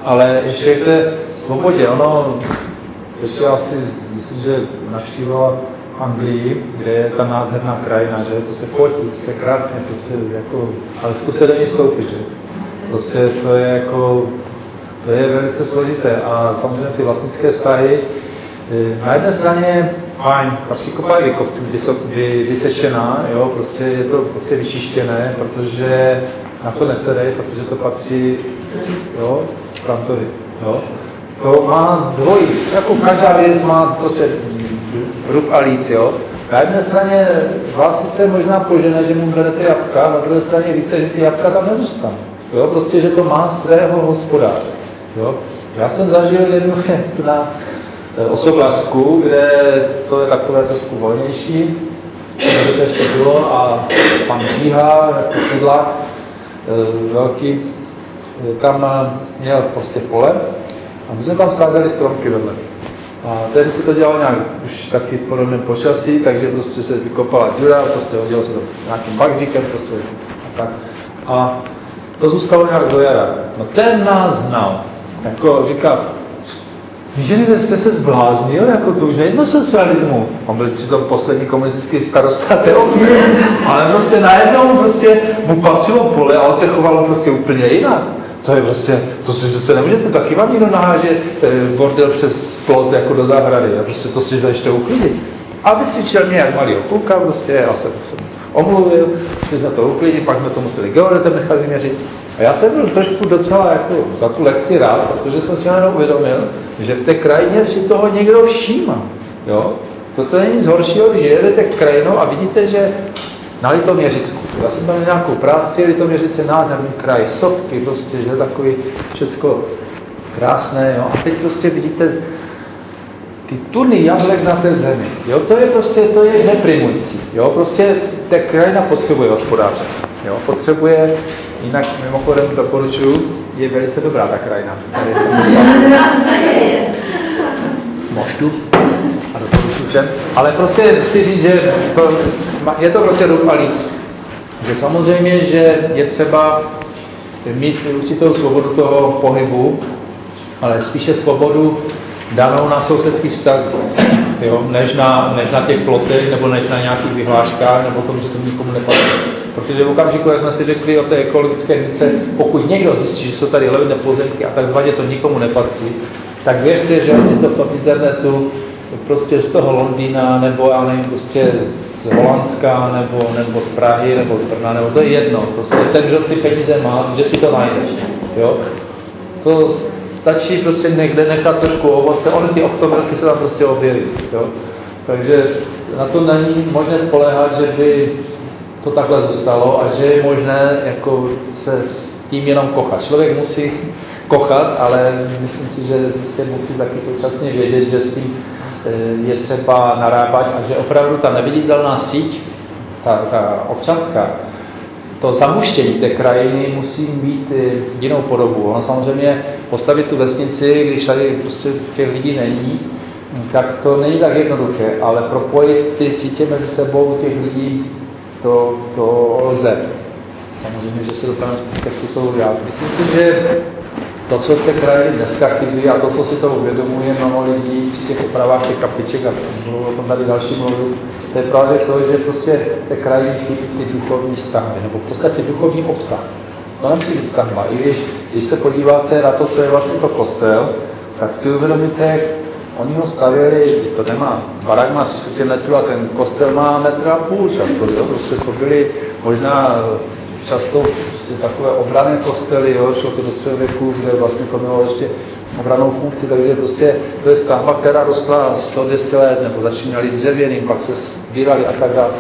[SPEAKER 1] Ale ještě k té svobodě, ono, ještě asi myslím, že navštívila Anglii, kde je ta nádherná krajina, že to se fotí, to je krásně, prostě jako, ale zkuste do ní vstoupit, že? Prostě to je jako, to je velice složité a samozřejmě ty vlastnické vztahy, na jedné straně fajn, Praštíkopa je vysečená, jo, prostě je to prostě vyčištěné, protože na to nesedej, protože to patří, jo, Frantovi, jo. To má dvojí, jako každá věc má prostě rub a líc, jo. Na jedné straně vás sice možná požene, že mu berete jabka, na druhé straně víte, že ty jabka tam nezůstanou. Jo, prostě, že to má svého hospodáře. Jo. Já jsem zažil jednu věc na Osoblasku, kde to je takové trošku volnější, kde to ještě bylo a pan Číha, jako sedlák, velký, tam měl prostě pole a my jsme tam sázeli stromky vedle. A ten si to dělal nějak už taky podobném počasí, takže prostě se vykopala díra, prostě hodilo se to nějakým bagříkem, prostě a tak. A to zůstalo nějak do jara. No ten nás znal. Jako říká, že jste se zbláznil, jako to už nejsme socialismu. On byl přitom poslední komunistický starosta té obce. Ale prostě najednou prostě mu patřilo pole a on se choval prostě úplně jinak. To je prostě, to si přece nemůžete, taky vám někdo naháže bordel přes plot jako do zahrady. A prostě to si ještě uklidit. A vycvičil mě jak malý okulka, prostě já jsem omluvil, že jsme to uklidili, pak jsme to museli geodetem nechat vyměřit. A já jsem byl trošku docela jako za tu lekci rád, protože jsem si jenom uvědomil, že v té krajině si toho někdo všímá. Jo? Prostě není nic horšího, když jedete krajinou a vidíte, že na Litoměřicku. Já jsem tam měl nějakou práci, Litoměřice je nádherný kraj, sopky, prostě, že takový všecko krásné. Jo? A teď prostě vidíte ty tuny jablek na té zemi. Jo? To je prostě, to je neprimující. Jo? Prostě ta krajina potřebuje hospodáře. Jo? Potřebuje, jinak mimochodem doporučuji, je velice dobrá ta krajina. Moštu a doporučuji všem. Ale prostě chci říct, že je to prostě ruch a líc. Že samozřejmě, že je třeba mít určitou svobodu toho pohybu, ale spíše svobodu danou na sousedských vztazích, jo? Než na těch plotech, nebo než na nějakých vyhláškách, nebo tom, že to nikomu nepatří. Protože v okamžiku, jak jsme si řekli o té ekologické hranice, pokud někdo zjistí, že jsou tady levné pozemky a takzvaně to nikomu nepatří, tak věřte, že on si to v tom internetu prostě z toho Londýna, nebo já nevím, prostě z Holandska, nebo z Prahy, nebo z Brna, nebo to je jedno. Prostě ten, kdo ty peníze má, že si to najdeš. Jo? To stačí prostě někde nechat trošku ovoce, ony ty oktoberky se tam prostě objeví. Jo? Takže na to není možné spoléhat, že by to takhle zůstalo a že je možné jako se s tím jenom kochat. Člověk musí kochat, ale myslím si, že prostě musí taky současně vědět, že s tím je třeba narábat a že opravdu ta neviditelná síť, ta občanská, to zamuštění té krajiny musí mít jinou podobu. Ono samozřejmě postavit tu vesnici, když tady prostě těch lidí není, tak to není tak jednoduché, ale propojit ty sítě mezi sebou těch lidí, to lze. Samozřejmě, že se dostaneme ke způsobu já. Myslím si, že to, co v té krajině dneska chybí a to, co si to uvědomuje mnoho lidí při těch opravách těch kapliček a mluvil o tom tady další mluvil, to je právě to, že prostě v té krajině chybí ty duchovní vztahy, nebo v podstatě duchovní obsah. To nemusí být skandma. I když se podíváte na to, co je vlastně to kostel, tak si uvědomíte, oni ho stavěli, to nemá, barák má 3 metru a ten kostel má 1,5 metru často, jo? Prostě to byly možná často prostě takové obranné kostely, jo? Šlo to do středověku, kde vlastně to mělo ještě obranou funkci, takže prostě to je stavba, která rostla 100-200 let, nebo začínali dřevěným, pak se sbírali a tak dále.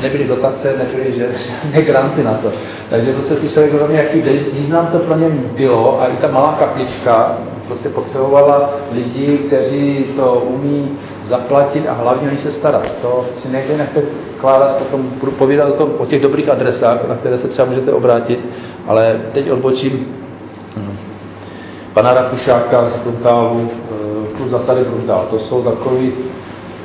[SPEAKER 1] Nebyly dotace, nebyly žádné granty na to. Takže prostě si člověk uvědomí, jaký význam to pro ně bylo a i ta malá kaplička prostě potřebovala lidi, kteří to umí zaplatit a hlavně se starat. To si někde nechte kládat, potom budu povídat o těch dobrých adresách, na které se třeba můžete obrátit, ale teď odbočím pana Rakušáka z Bruntálu, klub za Starý Bruntál. To jsou takový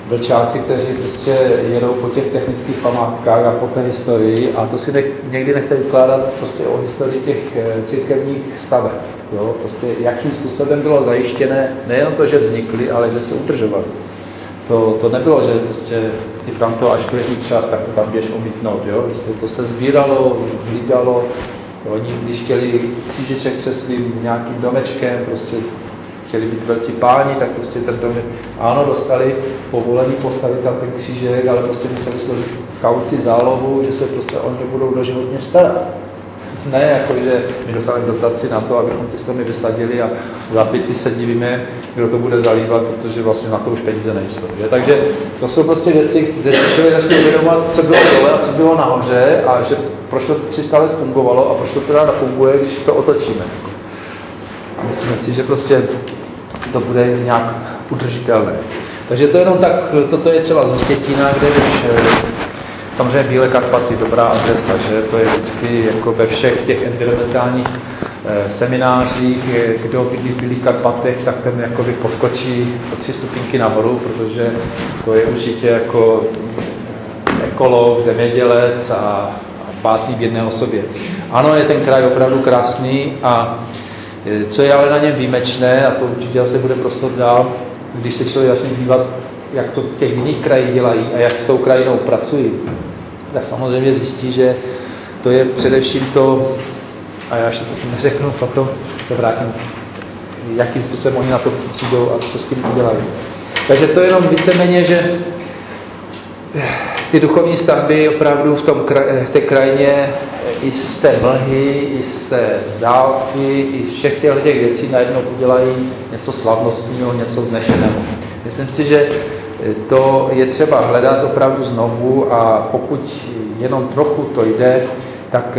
[SPEAKER 1] vlčáci, kteří prostě jedou po těch technických památkách a po té historii a to si někdy nechte vykládat prostě o historii těch církevních staveb. Jo? Prostě jakým způsobem bylo zajištěné nejen to, že vznikly, ale že se udržovaly. To nebylo, že prostě ty Franto až první čas, tak to tam běž omítnout. Jo? Prostě to se sbíralo, hlídalo. Oni, když chtěli křížeček přes svým nějakým domečkem, prostě chtěli být velcí páni, tak prostě ten domek, ano, dostali povolení postavit tam ten křížek, ale prostě museli složit kauci zálohu, že se prostě o ně budou doživotně starat. Ne, jako že my dostaneme dotaci na to, abychom ty stromy vysadili a za 5 se divíme, kdo to bude zalívat, protože vlastně na to už peníze nejsou. Že? Takže to jsou prostě věci, kde se člověk začne uvědomovat, co bylo dole a co bylo nahoře a že proč to 300 let fungovalo a proč to teda funguje, když to otočíme. A myslíme si, že prostě to bude nějak udržitelné. Takže to jenom tak, toto je třeba z Hostětína, kde už samozřejmě Bílé Karpaty, dobrá adresa, že to je vždycky jako ve všech těch environmentálních seminářích, kdo bydlí v Bílých Karpatech, tak ten jakoby poskočí o 3 stupínky nahoru, protože to je určitě jako ekolog, zemědělec a básník v jedné osobě. Ano, je ten kraj opravdu krásný a co je ale na něm výjimečné, a to určitě asi bude prostor dál, když se člověk začne dívat, jak to v těch jiných krajích dělají a jak s tou krajinou pracují, tak samozřejmě zjistí, že to je především to, a já ještě to neřeknu, potom se vrátím, jakým způsobem oni na to přijdou a co s tím udělají. Takže to je jenom víceméně, že ty duchovní stavby opravdu v té krajině i z té mlhy, i z té vzdálky, i z všech těch věcí najednou udělají něco slavnostního, něco vznešeného. Myslím si, že to je třeba hledat opravdu znovu a pokud jenom trochu to jde, tak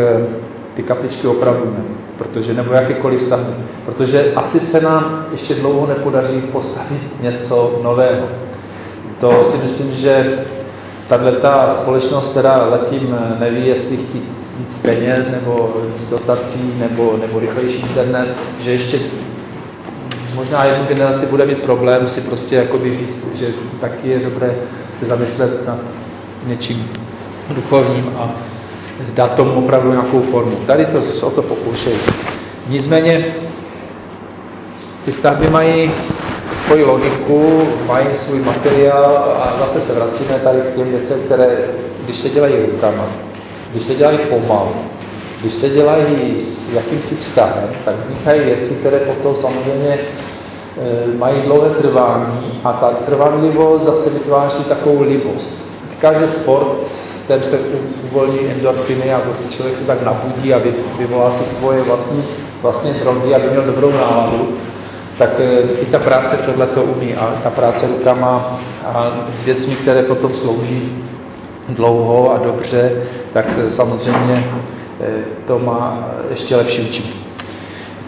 [SPEAKER 1] ty kapličky opravíme, protože nebo jakýkoliv stavby, protože asi se nám ještě dlouho nepodaří postavit něco nového. To si myslím, že tato společnost, která letím neví, jestli chtít víc peněz, nebo víc dotací, nebo rychlejší internet, že ještě možná jednu generaci bude mít problém si prostě jakoby říct, že taky je dobré se zamyslet nad něčím duchovním a dát tomu opravdu nějakou formu. Tady to o to pokoušejí. Nicméně ty stavby mají svoji logiku, mají svůj materiál a zase se vracíme tady k těm věcem, které, když se dělají rukama, když se dělají pomalu, když se dělají s jakýmsi vztahem, tak vznikají věci, které potom samozřejmě mají dlouhé trvání a ta trvanlivost zase vytváří takovou libost. Každý sport, ten se uvolní endorfiny a prostě člověk se tak nabudí a vyvolá si svoje vlastní drogy, aby měl dobrou náladu, tak i ta práce tohle to umí a ta práce rukama a s věcmi, které potom slouží dlouho a dobře, tak samozřejmě to má ještě lepší účinky.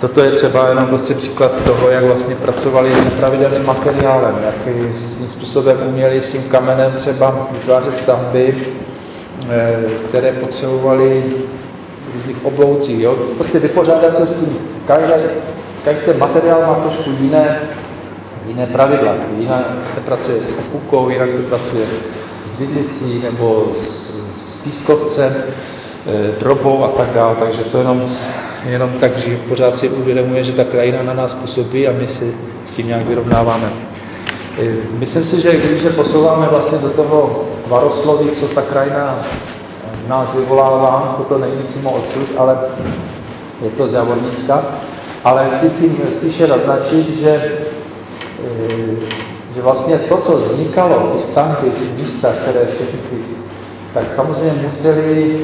[SPEAKER 1] Toto je třeba jenom prostě příklad toho, jak vlastně pracovali s nepravidelným materiálem, jakým způsobem uměli s tím kamenem třeba vytvářet stavby, které potřebovaly různých obloucí. Jo? Prostě vypořádat se s tím. Každý ten materiál má trošku jiné pravidla. Jinak se pracuje s opukou, jinak se pracuje s břidlicí nebo s pískovcem, drobou a tak dále. Takže to jenom tak, že pořád si uvědomuje, že ta krajina na nás působí a my si s tím nějak vyrovnáváme. Myslím si, že když se posouváme vlastně do toho tvarosloví, co ta krajina v nás vyvolává, to není přímo odsud, ale je to z Javornicka, ale chci tím spíše naznačit, že vlastně to, co vznikalo, ty stavby, ty místa, které všechny tak samozřejmě museli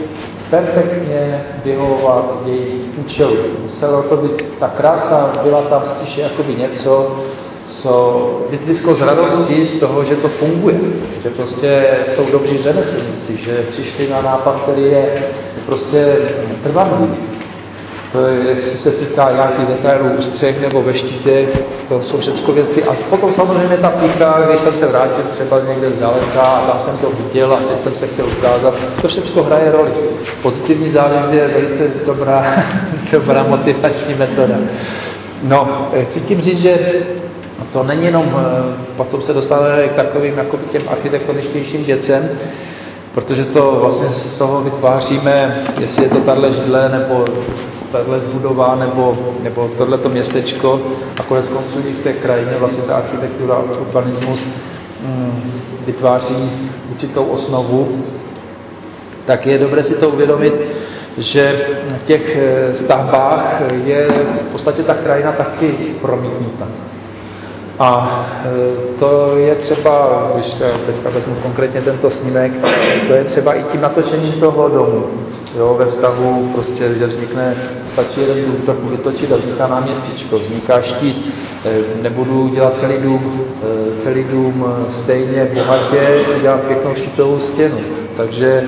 [SPEAKER 1] perfektně vyhovovat jejich účelu. Muselo to být, ta krása byla tam spíše jakoby něco, co vytrysklo z radosti z toho, že to funguje. Že prostě jsou dobří řemeslníci, že přišli na nápad, který je prostě trvalý. To je, jestli se týká nějakých detailů v střech nebo ve štítech, to jsou všechno věci. A potom samozřejmě ta pícha, když jsem se vrátil třeba někde zdaleka a tam jsem to viděl a teď jsem se chtěl ukázat, to všechno hraje roli. Pozitivní závěst je velice dobrá motivační metoda. No, chci tím říct, že to není jenom, potom se dostáváme k takovým jakoby těm architektoničtějším věcem, protože to vlastně z toho vytváříme, jestli je to tahle židle, nebo tahle budova, nebo tohleto městečko, a konec konců i v té krajině vlastně ta architektura a urbanismus vytváří určitou osnovu, tak je dobré si to uvědomit, že v těch stavbách je v podstatě ta krajina taky promítnuta. A to je třeba, když teďka vezmu konkrétně tento snímek, to je třeba i tím natočením toho domu. Jo, ve vztahu prostě, že vznikne, stačí jeden dům trochu vytočit a vzniká náměstíčko, vzniká štít. Nebudu dělat celý dům stejně bohatě, dělat pěknou štítovou stěnu. Takže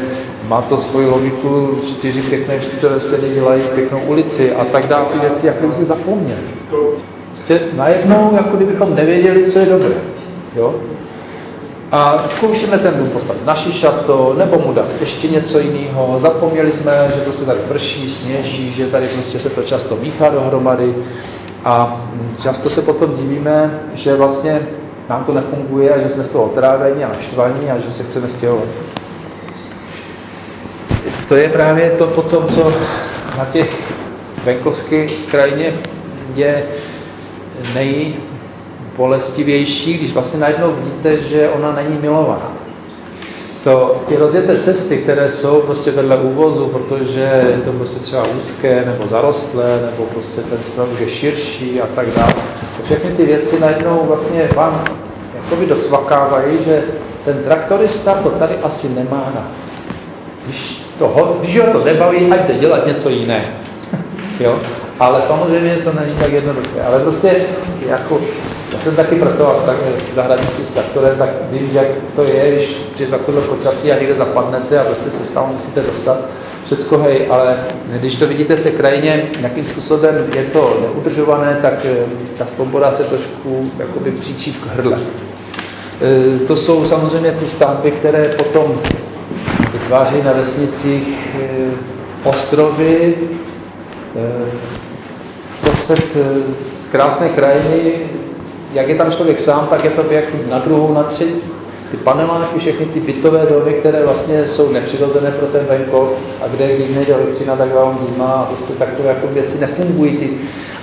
[SPEAKER 1] má to svoji logiku, 4 pěkné štítové stěny dělají pěknou ulici a tak dále, ty věci, jak kdyby si zapomněl. Prostě najednou, jako kdybychom nevěděli, co je dobré. Jo? A zkoušíme ten dům postavit na šišato, nebo mu dát ještě něco jiného. Zapomněli jsme, že prostě tady prší, sněží, že tady prostě se to často míchá dohromady. A často se potom divíme, že vlastně nám to nefunguje a že jsme z toho otrávení a naštvaní a že se chceme stěhovat. To je právě to potom, co na těch venkovské krajině je nejbolestivější, když vlastně najednou vidíte, že ona není milovaná. Ty rozjeté cesty, které jsou prostě vedle úvozu, protože je to prostě třeba úzké nebo zarostlé, nebo prostě ten strom už je širší a tak dále. Všechny ty věci najednou vlastně vám jakoby docvakávají, že ten traktorista to tady asi nemá rád. Když ho to nebaví, ať jde dělat něco jiného. Jo? Ale samozřejmě to není tak jednoduché. Ale prostě, jako, já jsem taky pracoval tak v zahraničí s traktorem, tak vím, jak to je, když při takovém počasí a někde zapadnete a prostě se tam musíte dostat. Všecko hej, ale když to vidíte v té krajině, jakým způsobem je to neudržované, tak ta svoboda se trošku jakoby příčí k hrdle. To jsou samozřejmě ty stavby, které potom vytváří na vesnicích ostrovy, prostřed krásné krajiny. Jak je tam člověk sám, tak je to jak na druhou, na třetí. Ty paneláky, všechny ty bytové domy, které vlastně jsou nepřirozené pro ten venkov a kde, když nejde elektřina, tak vám zima a prostě takové jako věci nefungují. Ty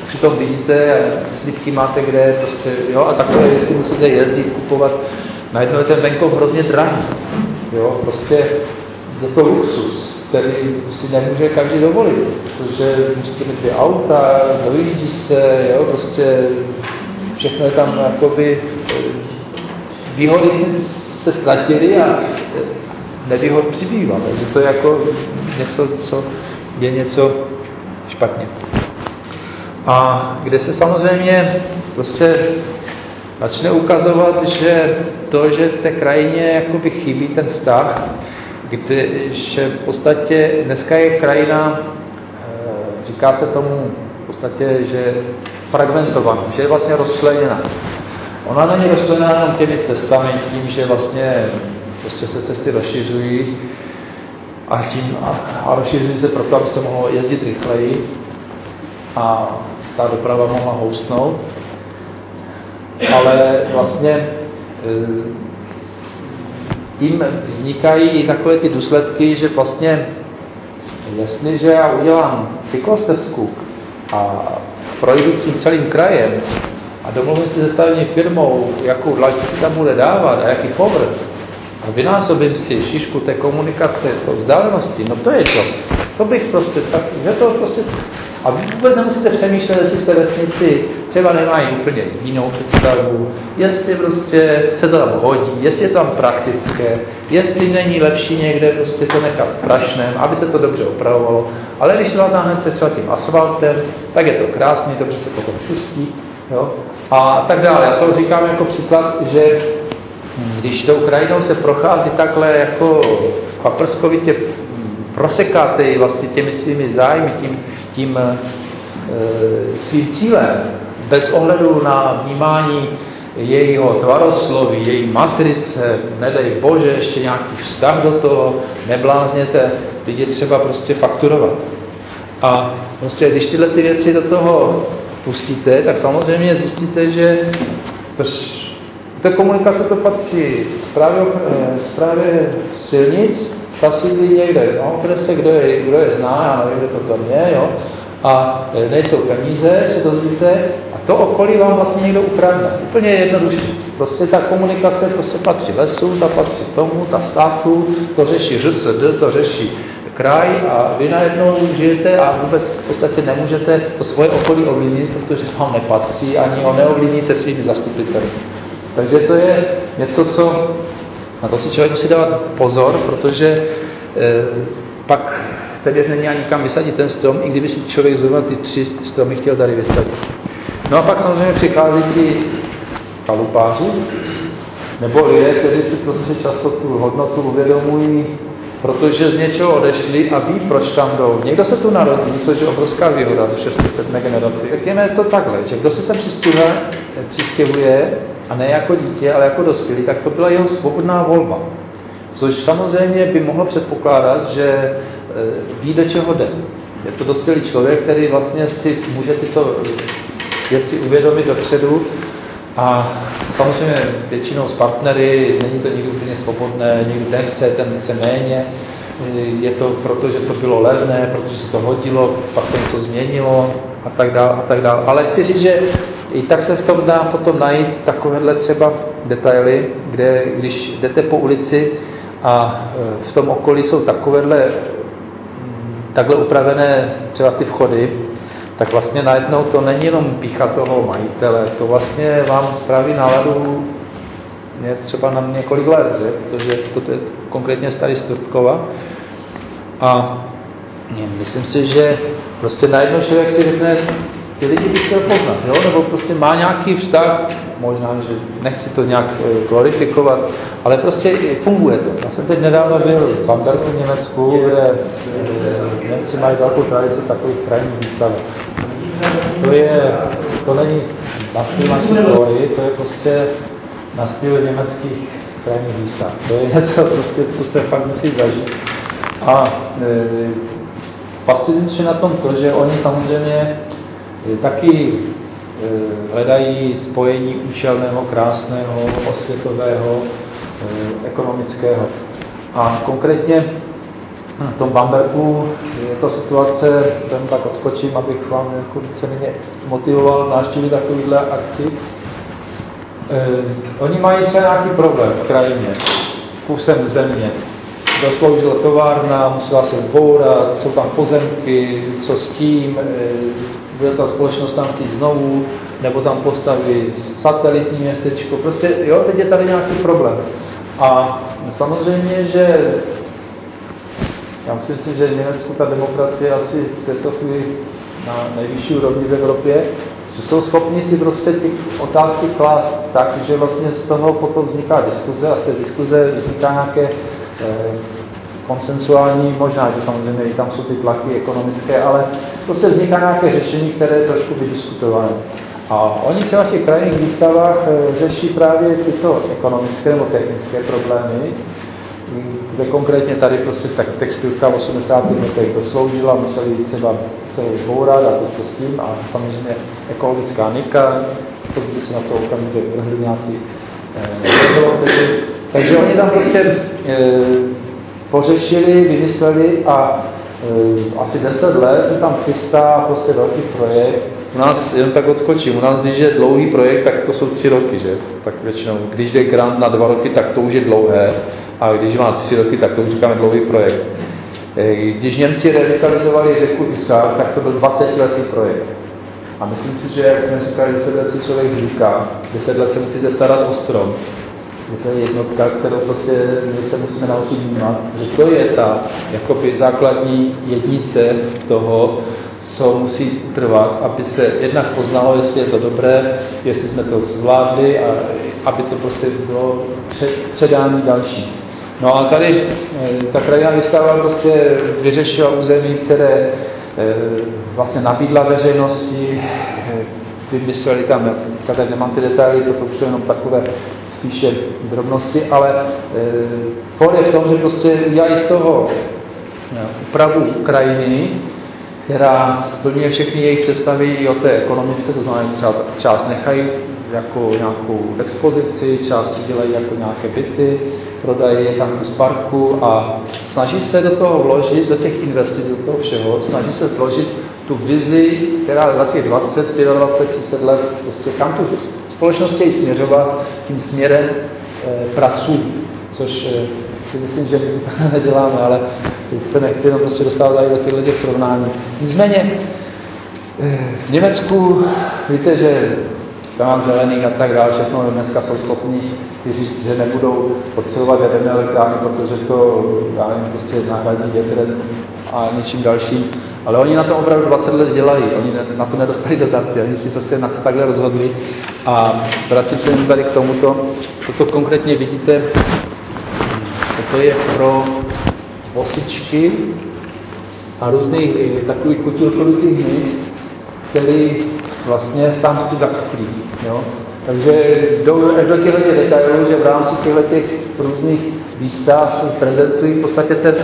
[SPEAKER 1] přitom vidíte, slípky máte kde, prostě, jo, a takové věci musíte jezdit, kupovat. Najednou je ten venkov hrozně drahý, jo, prostě je to luxus, který si nemůže každý dovolit, protože musíte mít 2 auta, dojíždí se, jo, prostě všechno je tam jakoby, výhody se ztratily a nevýhod přibývá, takže to je jako něco, co je něco špatně. A kde se samozřejmě prostě začne ukazovat, že to, že té krajině jakoby chybí ten vztah, že v podstatě dneska je krajina, říká se tomu v podstatě, že fragmentovaná, že je vlastně rozčleněná. Ona není rozčleněná jenom těmi cestami, tím, že vlastně prostě se cesty rozšiřují a rozšiřují se proto, aby se mohlo jezdit rychleji a ta doprava mohla houstnout. Ale vlastně tím vznikají i takové ty důsledky, že vlastně jestliže já udělám cyklostezku a projdu tím celým krajem a domluvím si se stavební firmou, jakou dlaždici tam bude dávat a jaký povrch a vynásobím si šířku té komunikace, té vzdálenosti, no to je to. To bych prostě tak, že to prostě... A vůbec nemusíte přemýšlet, jestli v té vesnici třeba nemají úplně jinou představu, jestli prostě se to tam hodí, jestli je tam praktické, jestli není lepší někde prostě to nechat prašném, aby se to dobře opravovalo. Ale když to natáhnete třeba tím asfaltem, tak je to krásný, dobře se potom šustí, jo? A tak dále. Já to říkám jako příklad, že když tou krajinou se prochází takhle jako paprskovitě prosekáte vlastně těmi svými zájmy, tím svým cílem, bez ohledu na vnímání jejího tvarosloví, její matrice, nedej Bože, ještě nějaký vztah do toho, neblázněte, lidi třeba prostě fakturovat. A prostě když tyhle ty věci do toho pustíte, tak samozřejmě zjistíte, že té komunikace to patří správě silnic, ta sídlí někde, no, kde se kdo je zná, já nevím, kde to tam je, jo, a nejsou peníze, se dozvíte, a to okolí vám vlastně někdo ukradne. Úplně jednoduše. Prostě ta komunikace prostě patří lesu, ta patří tomu, ta státu, to řeší ŘSD, to řeší kraj a vy najednou žijete a vůbec v podstatě nemůžete to svoje okolí ovlivnit, protože vám nepatří, ani ho neovlivníte svými zastupiteli. Takže to je něco, co na to si člověk musí dávat pozor, protože pak téměř není ani kam vysadit ten strom, i kdyby si člověk zrovna ty 3 stromy chtěl tady vysadit. No a pak samozřejmě přichází ti chalupáři, nebo lidé, kteří si prostě často tu hodnotu uvědomují, protože z něčeho odešli a ví, proč tam jdou. Někdo se tu narodí, což je obrovská výhoda v 6. generaci. Řekněme to takhle, že kdo se sem přistěhuje, a ne jako dítě, ale jako dospělý, tak to byla jeho svobodná volba. Což samozřejmě by mohlo předpokládat, že ví, do čeho jde. Je to dospělý člověk, který vlastně si může tyto věci uvědomit dopředu a samozřejmě většinou s partnery není to nikdy úplně svobodné, někdy ten chce méně, je to proto, že to bylo levné, protože se to hodilo, pak se něco změnilo a tak dále. Ale chci říct, že i tak se v tom dá potom najít takovéhle třeba detaily, kde když jdete po ulici a v tom okolí jsou takhle upravené třeba ty vchody, tak vlastně najednou to není jenom pýcha toho majitele, to vlastně vám spraví náladu třeba na několik let, že? Protože to je konkrétně Starý Stvrtkova. A myslím si, že prostě najednou člověk si řekne, ty lidi bych chtěl poznat, jo? Nebo prostě má nějaký vztah, možná, že nechci to nějak glorifikovat, ale prostě funguje to. Já jsem teď nedávno byl v Bambergu v Německu, kde Němci mají velkou tradici takových krajních výstavek. To není na styl naší glory, to je prostě na styl německých krajních výstav. To je něco, prostě, co se fakt musí zažít. A fascinující na tom to, že oni samozřejmě taky hledají spojení účelného, krásného, osvětového, ekonomického. A konkrétně v tom Bambergu je to situace, tam tak odskočím, abych vám jako víceméně motivoval návštěvit takovýhle akci. Oni mají třeba nějaký problém v krajině, kusem země. Dosloužila továrna, musela se zbourat, jsou tam pozemky, co s tím, bude ta společnost tam chtít znovu, nebo tam postaví satelitní městečko. Prostě jo, teď je tady nějaký problém. A samozřejmě, že já si myslím, že v Německu ta demokracie je asi v této chvíli na nejvyšší úrovni v Evropě, že jsou schopni si prostě ty otázky klást tak, že vlastně z toho potom vzniká diskuze a z té diskuze vzniká nějaké konsensuální, možná, že samozřejmě i tam jsou ty tlaky ekonomické, ale prostě vzniká nějaké řešení, které je trošku vydiskutované. A oni třeba v těch krajních výstavách řeší právě tyto ekonomické nebo technické problémy, kde konkrétně tady prostě tak textilka v 80. letech dosloužila, museli třeba celou zbourat a to co s tím a samozřejmě ekologická nika, to by se na to okamžitě vrhli nějací. Takže oni tam prostě pořešili, vymysleli a asi 10 let se tam chystá prostě velký projekt. U nás, jenom tak odskočím, u nás, když je dlouhý projekt, tak to jsou 3 roky, že? Tak většinou, když jde grant na 2 roky, tak to už je dlouhé, a když má 3 roky, tak to už říkáme dlouhý projekt. Když Němci revitalizovali řeku Isar, tak to byl 20letý projekt. A myslím si, že, jak jsme říkali, 10 let si člověk zvyká, 10 let se musíte starat o strom. To je jednotka, kterou prostě my se musíme naučit vnímat, že to je ta jakoby základní jednice toho, co musí trvat, aby se jednak poznalo, jestli je to dobré, jestli jsme to zvládli a aby to prostě bylo předání další. No a tady ta krajinná výstava prostě vyřešila území, které vlastně nabídla veřejnosti, vymysleli tam, teďka tady nemám ty detaily, to už to jenom takové spíše drobnosti, ale for je v tom, že prostě udělají z toho úpravu krajiny, která splňuje všechny jejich představy i o té ekonomice, to znamená, že třeba část nechají jako nějakou expozici, část dělají jako nějaké byty, prodají je tam kus parku a snaží se do toho vložit, do těch investic, do toho všeho, snaží se vložit tu vizi, která za těch 20, 25, 30 let, prostě kam tu společnost chtějí směřovat, tím směrem pracují, což si myslím, že my to neděláme, ale se nechci jenom prostě dostávat tady do těchto srovnání. Nicméně v Německu, víte, že stran zelených a tak dále, všechno dneska jsou schopni si říct, že nebudou potřebovat jaderné elektrárny, protože to prostě nahradí větrem a něčím dalším. Ale oni na to opravdu 20 let dělají, oni na to nedostali dotaci, oni si zase na to takhle rozhodli. A vracím se jen tady k tomuto. Toto konkrétně vidíte, toto je pro vosičky a různých takových kutilkovitých míst, který vlastně tam si zakuplí. Takže jdou až do těchto detailů, že v rámci těchto různých výstav prezentují v podstatě ten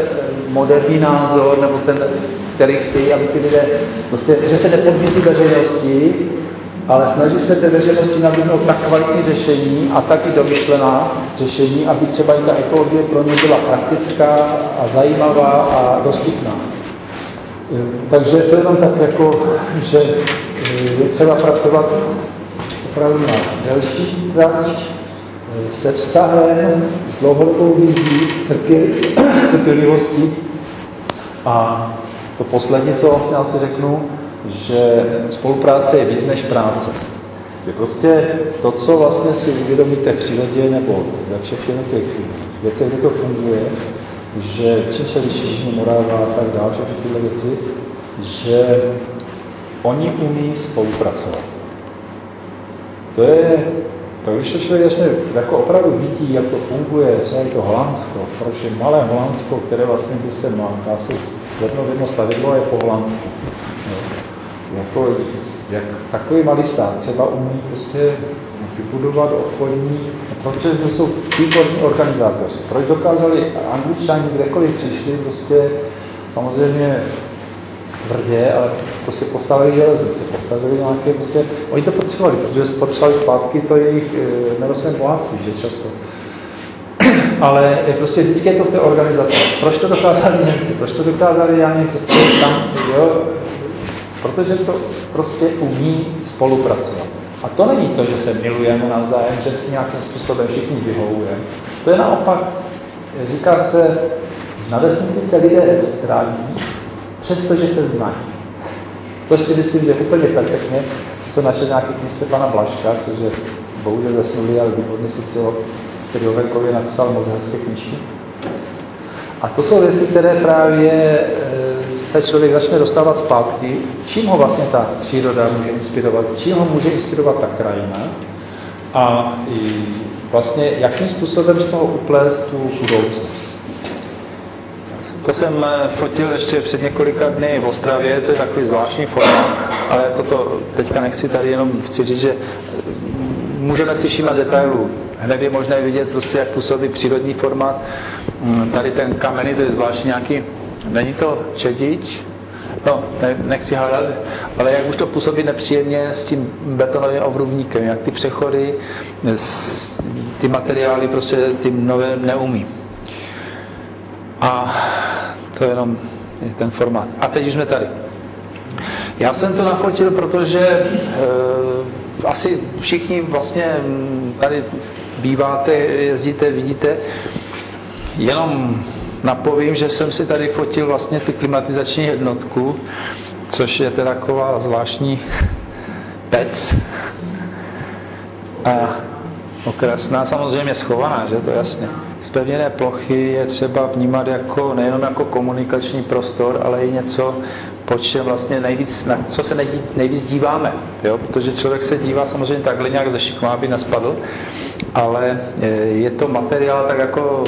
[SPEAKER 1] moderní názor, nebo ten, který chtějí, aby ty lidé, prostě, že se nepodmízí veřejnosti, ale snaží se té veřejnosti nabídnout tak kvalitní řešení a taky domyšlená řešení, aby třeba i ta ekologie pro ně byla praktická a zajímavá a dostupná. Takže to je jenom tak jako, že je třeba pracovat opravdu na delší trať, se vztahem, s dlouhodobou vizí, s trpělivostí. A to poslední, co vlastně asi řeknu, že spolupráce je víc než práce. Je prostě to, co vlastně si uvědomíte v přírodě nebo ve všech těch věcech, kde to funguje, že čím se liší Morava a tak dále, všechny tyhle věci, že oni umí spolupracovat. To když to člověk jako opravdu vidí, jak to funguje, celé to Holandsko, proč je malé Holandsko, které vlastně by se dá se jedno stavidlo je po Holandsku. Jak takový malý stát třeba umí prostě vybudovat obchodní, protože jsou výborní organizátoři. Proč dokázali Angličani kdekoliv přišli, prostě samozřejmě tvrdě, ale prostě postavili železnice, postavili nějaké, prostě, oni to potřebovali, protože potřebovali zpátky to jejich nerostné bohatství, že často. Ale prostě vždycky je to v té organizaci. Proč to dokázali Němci? Proč to dokázali Jani prostě tam, jo? Protože to prostě umí spolupracovat. A to není to, že se milujeme navzájem, že si nějakým způsobem všichni vyhovujeme. To je naopak, říká se, na vesnici se lidé zdraví, přestože se znají. Což si myslím, že úplně perfektně, to se našel nějaký knižce pana Blažka, což je bohužel zesnulý, ale výborný sociolog, který o venkově napsal moc hezké knížky. A to jsou věci, které právě se člověk začne dostávat zpátky, čím ho vlastně ta příroda může inspirovat, čím ho může inspirovat ta krajina a vlastně jakým způsobem z toho uplést tu budoucnost. To jsem fotil ještě před několika dny v Ostravě, to je takový zvláštní formát, ale toto teďka nechci tady, jenom chci říct, že můžeme si všímat detailů. Hned je možné vidět, prostě, jak působí přírodní formát. Tady ten kamenný, to je zvláštní nějaký, není to čedič, no, nechci hádat, ale jak už to působí nepříjemně s tím betonovým obrubníkem, jak ty přechody, ty materiály prostě ty nové neumí. A to je jenom ten formát. A teď už jsme tady. Já jsem to nafotil, protože asi všichni vlastně tady býváte, jezdíte, vidíte. Jenom napovím, že jsem si tady fotil vlastně ty klimatizační jednotku, což je teda taková zvláštní pec. A okrasná, samozřejmě schovaná, že to jasně. Zpevněné plochy je třeba vnímat jako, nejenom jako komunikační prostor, ale i něco, po čem vlastně nejvíc, na co se nejvíc díváme. Jo? Protože člověk se dívá samozřejmě takhle nějak ze šikma, aby nespadl, ale je to materiál tak jako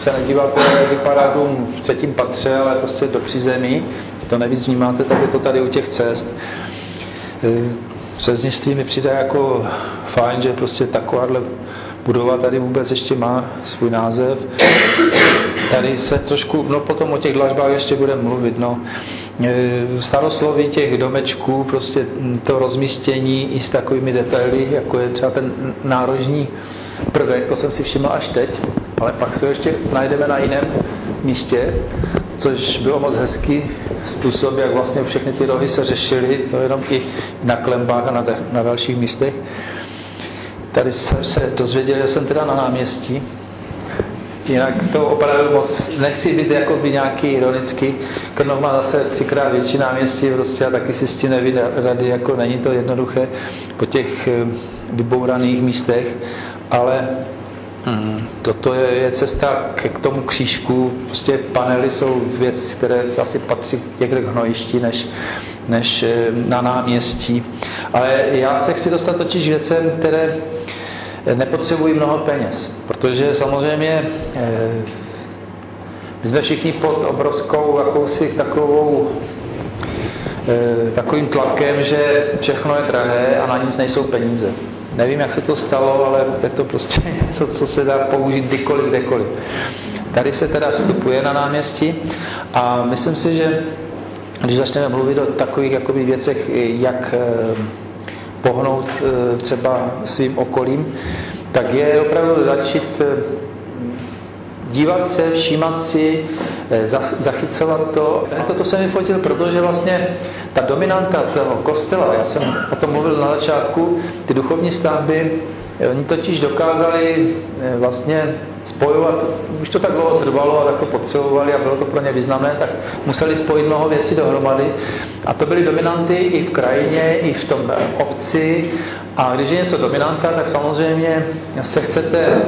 [SPEAKER 1] se nedíváte, vypadá dům v 3. patře, ale prostě do přízemí. To nejvíc vnímáte, tak je to tady u těch cest. Řeznictví mi přijde jako fajn, že prostě takováhle budova tady vůbec ještě má svůj název. Tady se trošku, no potom o těch dlažbách ještě budeme mluvit, no. Starosloví těch domečků, prostě to rozmístění i s takovými detaily, jako je třeba ten nárožní prvek, to jsem si všiml až teď, ale pak se ještě najdeme na jiném místě, což bylo moc hezký způsob, jak vlastně všechny ty rohy se řešily, to jenom i na Klembách a na dalších místech. Tady jsem se dozvěděl, že jsem teda na náměstí. Jinak to opravdu moc, nechci být jako by nějaký ironický. Krnov má zase 3krát větší náměstí prostě a taky si s tím neví rady, jako není to jednoduché po těch vybouraných místech, ale toto je cesta k tomu křížku. Prostě panely jsou věc, které se asi patří někde k hnojišti, než na náměstí. Ale já se chci dostat totiž věcem, které nepotřebují mnoho peněz, protože samozřejmě my jsme všichni pod obrovskou jakousi takovým tlakem, že všechno je drahé a na nic nejsou peníze. Nevím, jak se to stalo, ale je to prostě něco, co se dá použít kdykoliv, kdekoliv. Tady se teda vstupuje na náměstí a myslím si, že když začneme mluvit o takových jakoby věcech, jak pohnout třeba svým okolím, tak je opravdu začít dívat se, všímat si, zachycovat to. Toto jsem vyfotil, protože vlastně ta dominanta toho kostela, já jsem o tom mluvil na začátku, ty duchovní stavby, oni totiž dokázali vlastně spojovat, už to tak dlouho trvalo a tak to potřebovali a bylo to pro ně významné, tak museli spojit mnoho věcí dohromady a to byly dominanty i v krajině, i v tom obci a když je něco dominanta, tak samozřejmě se chcete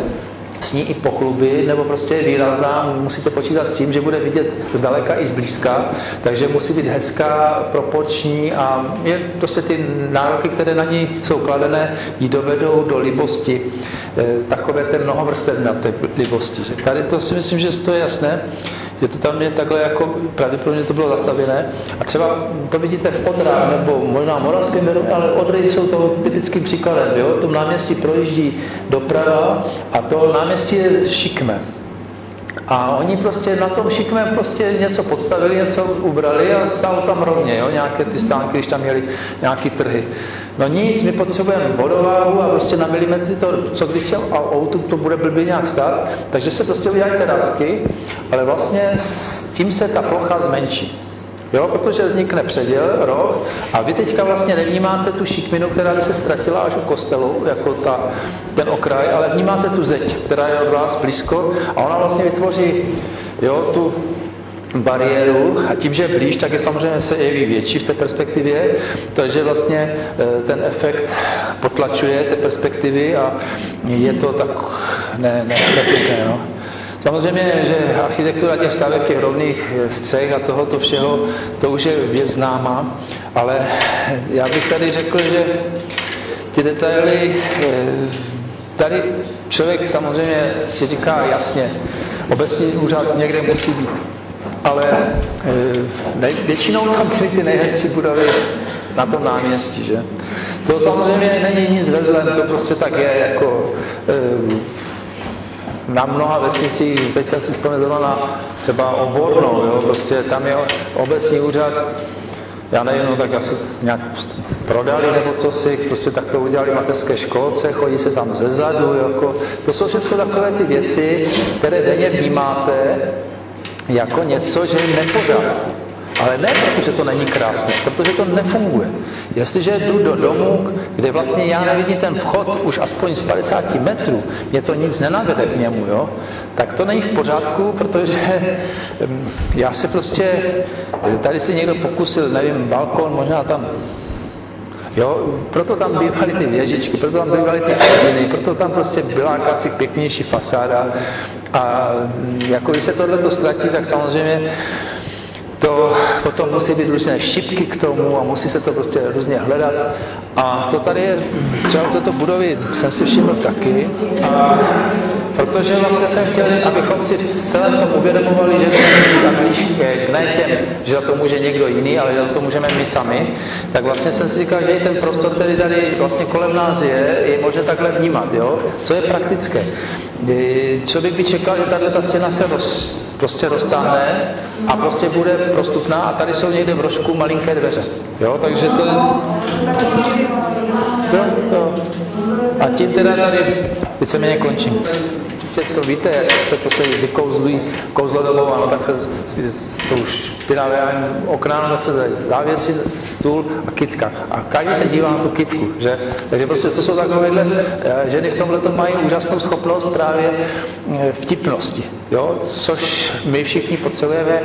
[SPEAKER 1] s ní i pochlubit, nebo prostě je výrazná, musíte počítat s tím, že bude vidět zdaleka i zblízka, takže musí být hezká, proporční a je prostě ty nároky, které na ní jsou kladené, ji dovedou do libosti, takové té mnohovrstevné té libosti. Že tady to si myslím, že to je jasné. že to tam je takhle jako, pravděpodobně to bylo zastavěné. A třeba to vidíte v Odrách, nebo možná Moravském, ale Odry jsou toho typickým příkladem. Jo? To náměstí projíždí doprava a to náměstí je šikmé. A oni prostě na tom šikmém prostě něco podstavili, něco ubrali a stálo tam rovně, jo? Nějaké ty stánky, když tam měli nějaký trhy. No nic, my potřebujeme vodováhu a prostě na milimetry to, co když těm autu to bude blbě nějak stát, takže se prostě udělají terasky, ale vlastně s tím se ta plocha zmenší. Jo, protože vznikne předěl, roh a vy teďka vlastně nevnímáte tu šikminu, která by se ztratila až u kostelu, jako ten okraj, ale vnímáte tu zeď, která je od vás blízko a ona vlastně vytvoří, jo, tu bariéru a tím, že je blíž, tak je samozřejmě se jeví větší v té perspektivě, takže vlastně ten efekt potlačuje té perspektivy a je to tak nepěkné, no. Samozřejmě, že architektura těch staveb, těch rovných střech a tohoto všeho, to už je věc známá, ale já bych tady řekl, že ty detaily, tady člověk samozřejmě si říká jasně, obecní úřad někde musí být, ale většinou tam byly ty nejhezčí budovy na tom náměstí, že? To samozřejmě není nic ve zlém, to prostě tak je, jako na mnoha vesnicích, teď jsem si vzpomněl na třeba Obornou, jo, prostě tam je obecní úřad, já nevím, no tak asi nějak prodali nebo co si, prostě tak to udělali mateřské školce, chodí se tam ze zadu, jako, to jsou všechno takové ty věci, které denně vnímáte jako něco, že je nepořádku. Ale ne protože to není krásné, protože to nefunguje. Jestliže jdu do domu, kde vlastně já nevidím ten vchod už aspoň z 50 metrů, mě to nic nenavede k němu, jo, tak to není v pořádku, protože já se prostě, tady si někdo pokusil, nevím, balkon, možná tam, jo, proto tam bývaly ty věžičky, proto tam bývaly ty chodiny, proto tam prostě byla jakási pěknější fasáda a jako když se tohleto ztratí, tak samozřejmě to potom musí být různé šipky k tomu a musí se to prostě různě hledat. A to tady je, třeba této budovy jsem si všiml taky, a protože vlastně jsem chtěl, abychom si celé to uvědomovali, že to není tak blížké, ne těm, že za to může někdo jiný, ale že za to můžeme my sami, tak vlastně jsem si říkal, že i ten prostor, který tady vlastně kolem nás je možné takhle vnímat, jo? Co je praktické. Člověk by čekal, že tato stěna se prostě roztáhne a prostě bude prostupná a tady jsou někde v rožku malinké dveře. Jo, takže to je... Jo. A tím teda tady víceméně končím. To víte, jak se prostě vykouzlují kouzlodomou, ano, tak jsou špinavé okna, tak se závěsí stůl a kytka. A každý se dívá na tu kytku, že? Takže prostě to jsou takovéhle, ženy v tomhle mají úžasnou schopnost právě vtipnosti, jo? Což my všichni potřebujeme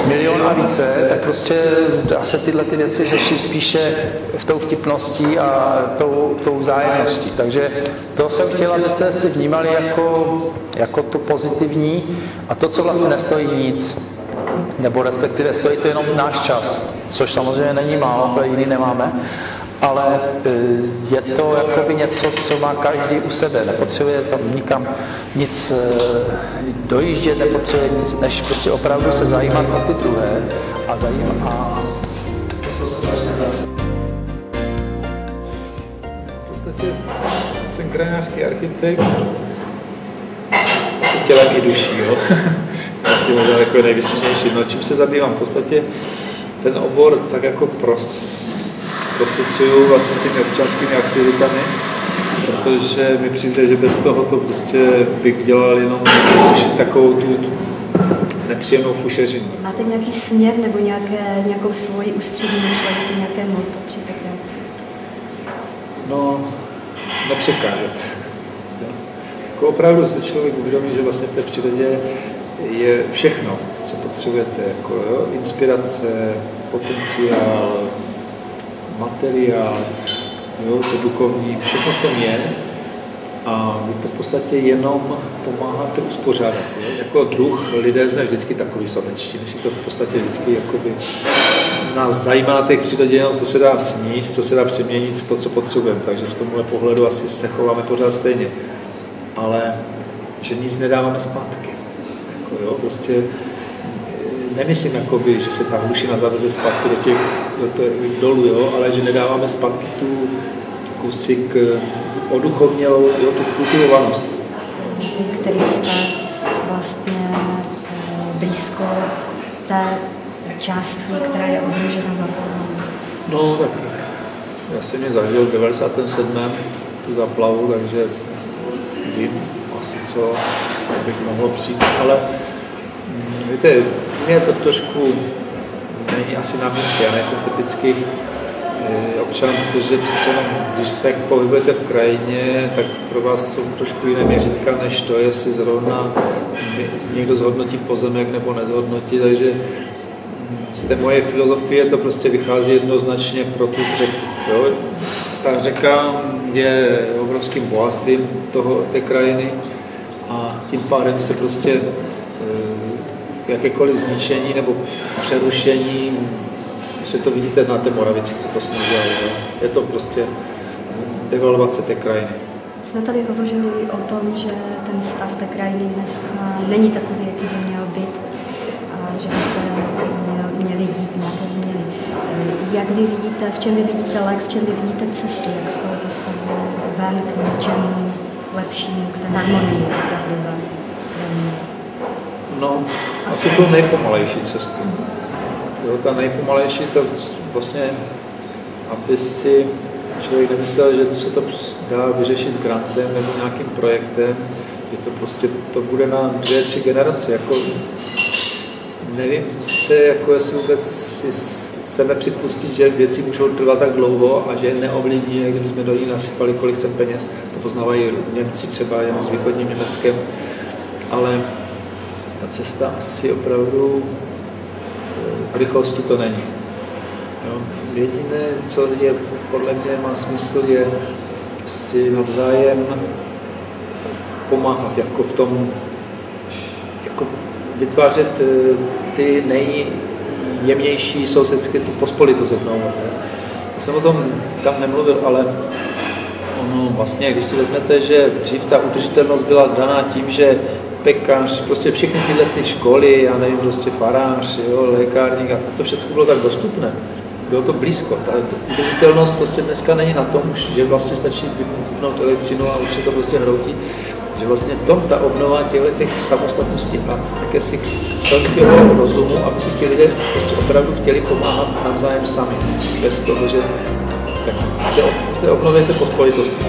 [SPEAKER 1] milion a více, tak prostě dá se tyhle ty věci řešit spíše v tou vtipností a tou vzájemností. Takže to jsem chtěl, abyste si vnímali jako to pozitivní a to, co vlastně nestojí nic, nebo respektive stojí to jenom náš čas, což samozřejmě není málo, protože jiný nemáme, ale je to jakoby něco, co má každý u sebe, nepotřebuje tam nikam nic dojíždět, nepotřebuje nic, než prostě opravdu se zajímat o ty druhé a zajímat.
[SPEAKER 2] V podstatě jsem krajinářský architekt, asi tělem i duší, jo. Asi možná jako nejvystižnější. No, čím se zabývám? V podstatě ten obor tak jako prosvěcuju vlastně těmi občanskými aktivitami, protože mi přijde, že bez toho to prostě bych dělal jenom takovou tu nepříjemnou fušeřinu.
[SPEAKER 6] Máte nějaký směr nebo nějakou svoji ústřední myšlenku, nějaké motto při té práci?
[SPEAKER 2] No, nepřekážet. Jako opravdu se člověk uvědomí, že vlastně v té přírodě je všechno, co potřebujete, jako jo, inspirace, potenciál, materiál, jo, to duchovní, všechno v tom je a vy to v podstatě jenom pomáháte uspořádat. Jo. Jako druh lidé jsme vždycky takový sobečtí, my si to v podstatě vždycky jakoby, nás zajímá na té přírodě jenom, co se dá sníst, co se dá přeměnit v to, co potřebujeme, takže v tomhle pohledu asi se chováme pořád stejně. Ale že nic nedáváme zpátky. Jako, jo, prostě nemyslím, jakoby, že se ta hlušina zaveze zpátky do těch dolů, jo, ale že nedáváme zpátky tu kousík oduchovnělou, jo, tu kultivovanost.
[SPEAKER 6] Který jste vlastně blízko té části, která je ohrožena záplavou.
[SPEAKER 2] No, tak já jsem ji zažil v 97. tu záplavu, takže vím asi, co bych mohlo přijít, ale víte, mě to trošku není asi na místě, já nejsem typický občan, protože přece jenom, když se pohybujete v krajině, tak pro vás jsou trošku jiné měřitka, než to, jestli zrovna někdo zhodnotí pozemek nebo nezhodnotí, takže z té moje filozofie to prostě vychází jednoznačně pro tu řeku. Jo? Ta řeka je obrovským bohatstvím té krajiny a tím pádem se prostě jakékoliv zničení nebo přerušení, že to vidíte na té Moravici, co to s ním dělali. Je to prostě devalvace té krajiny.
[SPEAKER 6] Jsme tady hovořili o tom, že ten stav té krajiny dneska není takový, jaký by měl být a že by se měly dít nějaké změny. Jak vy vidíte, v čem vy vidíte lék, v čem vy vidíte cestu, jak z tohoto stavu ven k něčemu lepšímu, k té harmonii opravdové s krajinou?
[SPEAKER 2] No, asi to nejpomalejší cestu. Jo, ta nejpomalejší, to vlastně, aby si člověk nemyslel, že se to dá vyřešit grantem nebo nějakým projektem, že to prostě to bude na 2-3 generace. Jako, nevím, jako jestli vůbec si chceme připustit, že věci můžou trvat tak dlouho a že neovlivní, kdyby jsme do ní nasypali, kolik chceme peněz. To poznávají Němci třeba jenom s východním Německem, ale ta cesta asi opravdu v rychlosti to není. Jo. Jediné, co je podle mě má smysl, je si navzájem pomáhat, jako v tom, jako vytvářet ty nejjemnější sousedské tu pospolitost obnovovat. Já jsem o tom tam nemluvil, ale ono vlastně, když si vezmete, že dřív ta udržitelnost byla daná tím, že pekař, prostě všechny tyhle ty školy, já nevím, prostě farář, jo, lékárník a to všechno bylo tak dostupné. Bylo to blízko. Ta udržitelnost prostě dneska není na tom, že vlastně stačí vypnout elektřinu a už se to prostě hroutí. Že vlastně ta obnova těch samostatností a jakési selského rozumu, aby si ti lidé prostě opravdu chtěli pomáhat navzájem sami. Bez toho, že té obnově té pospolitosti.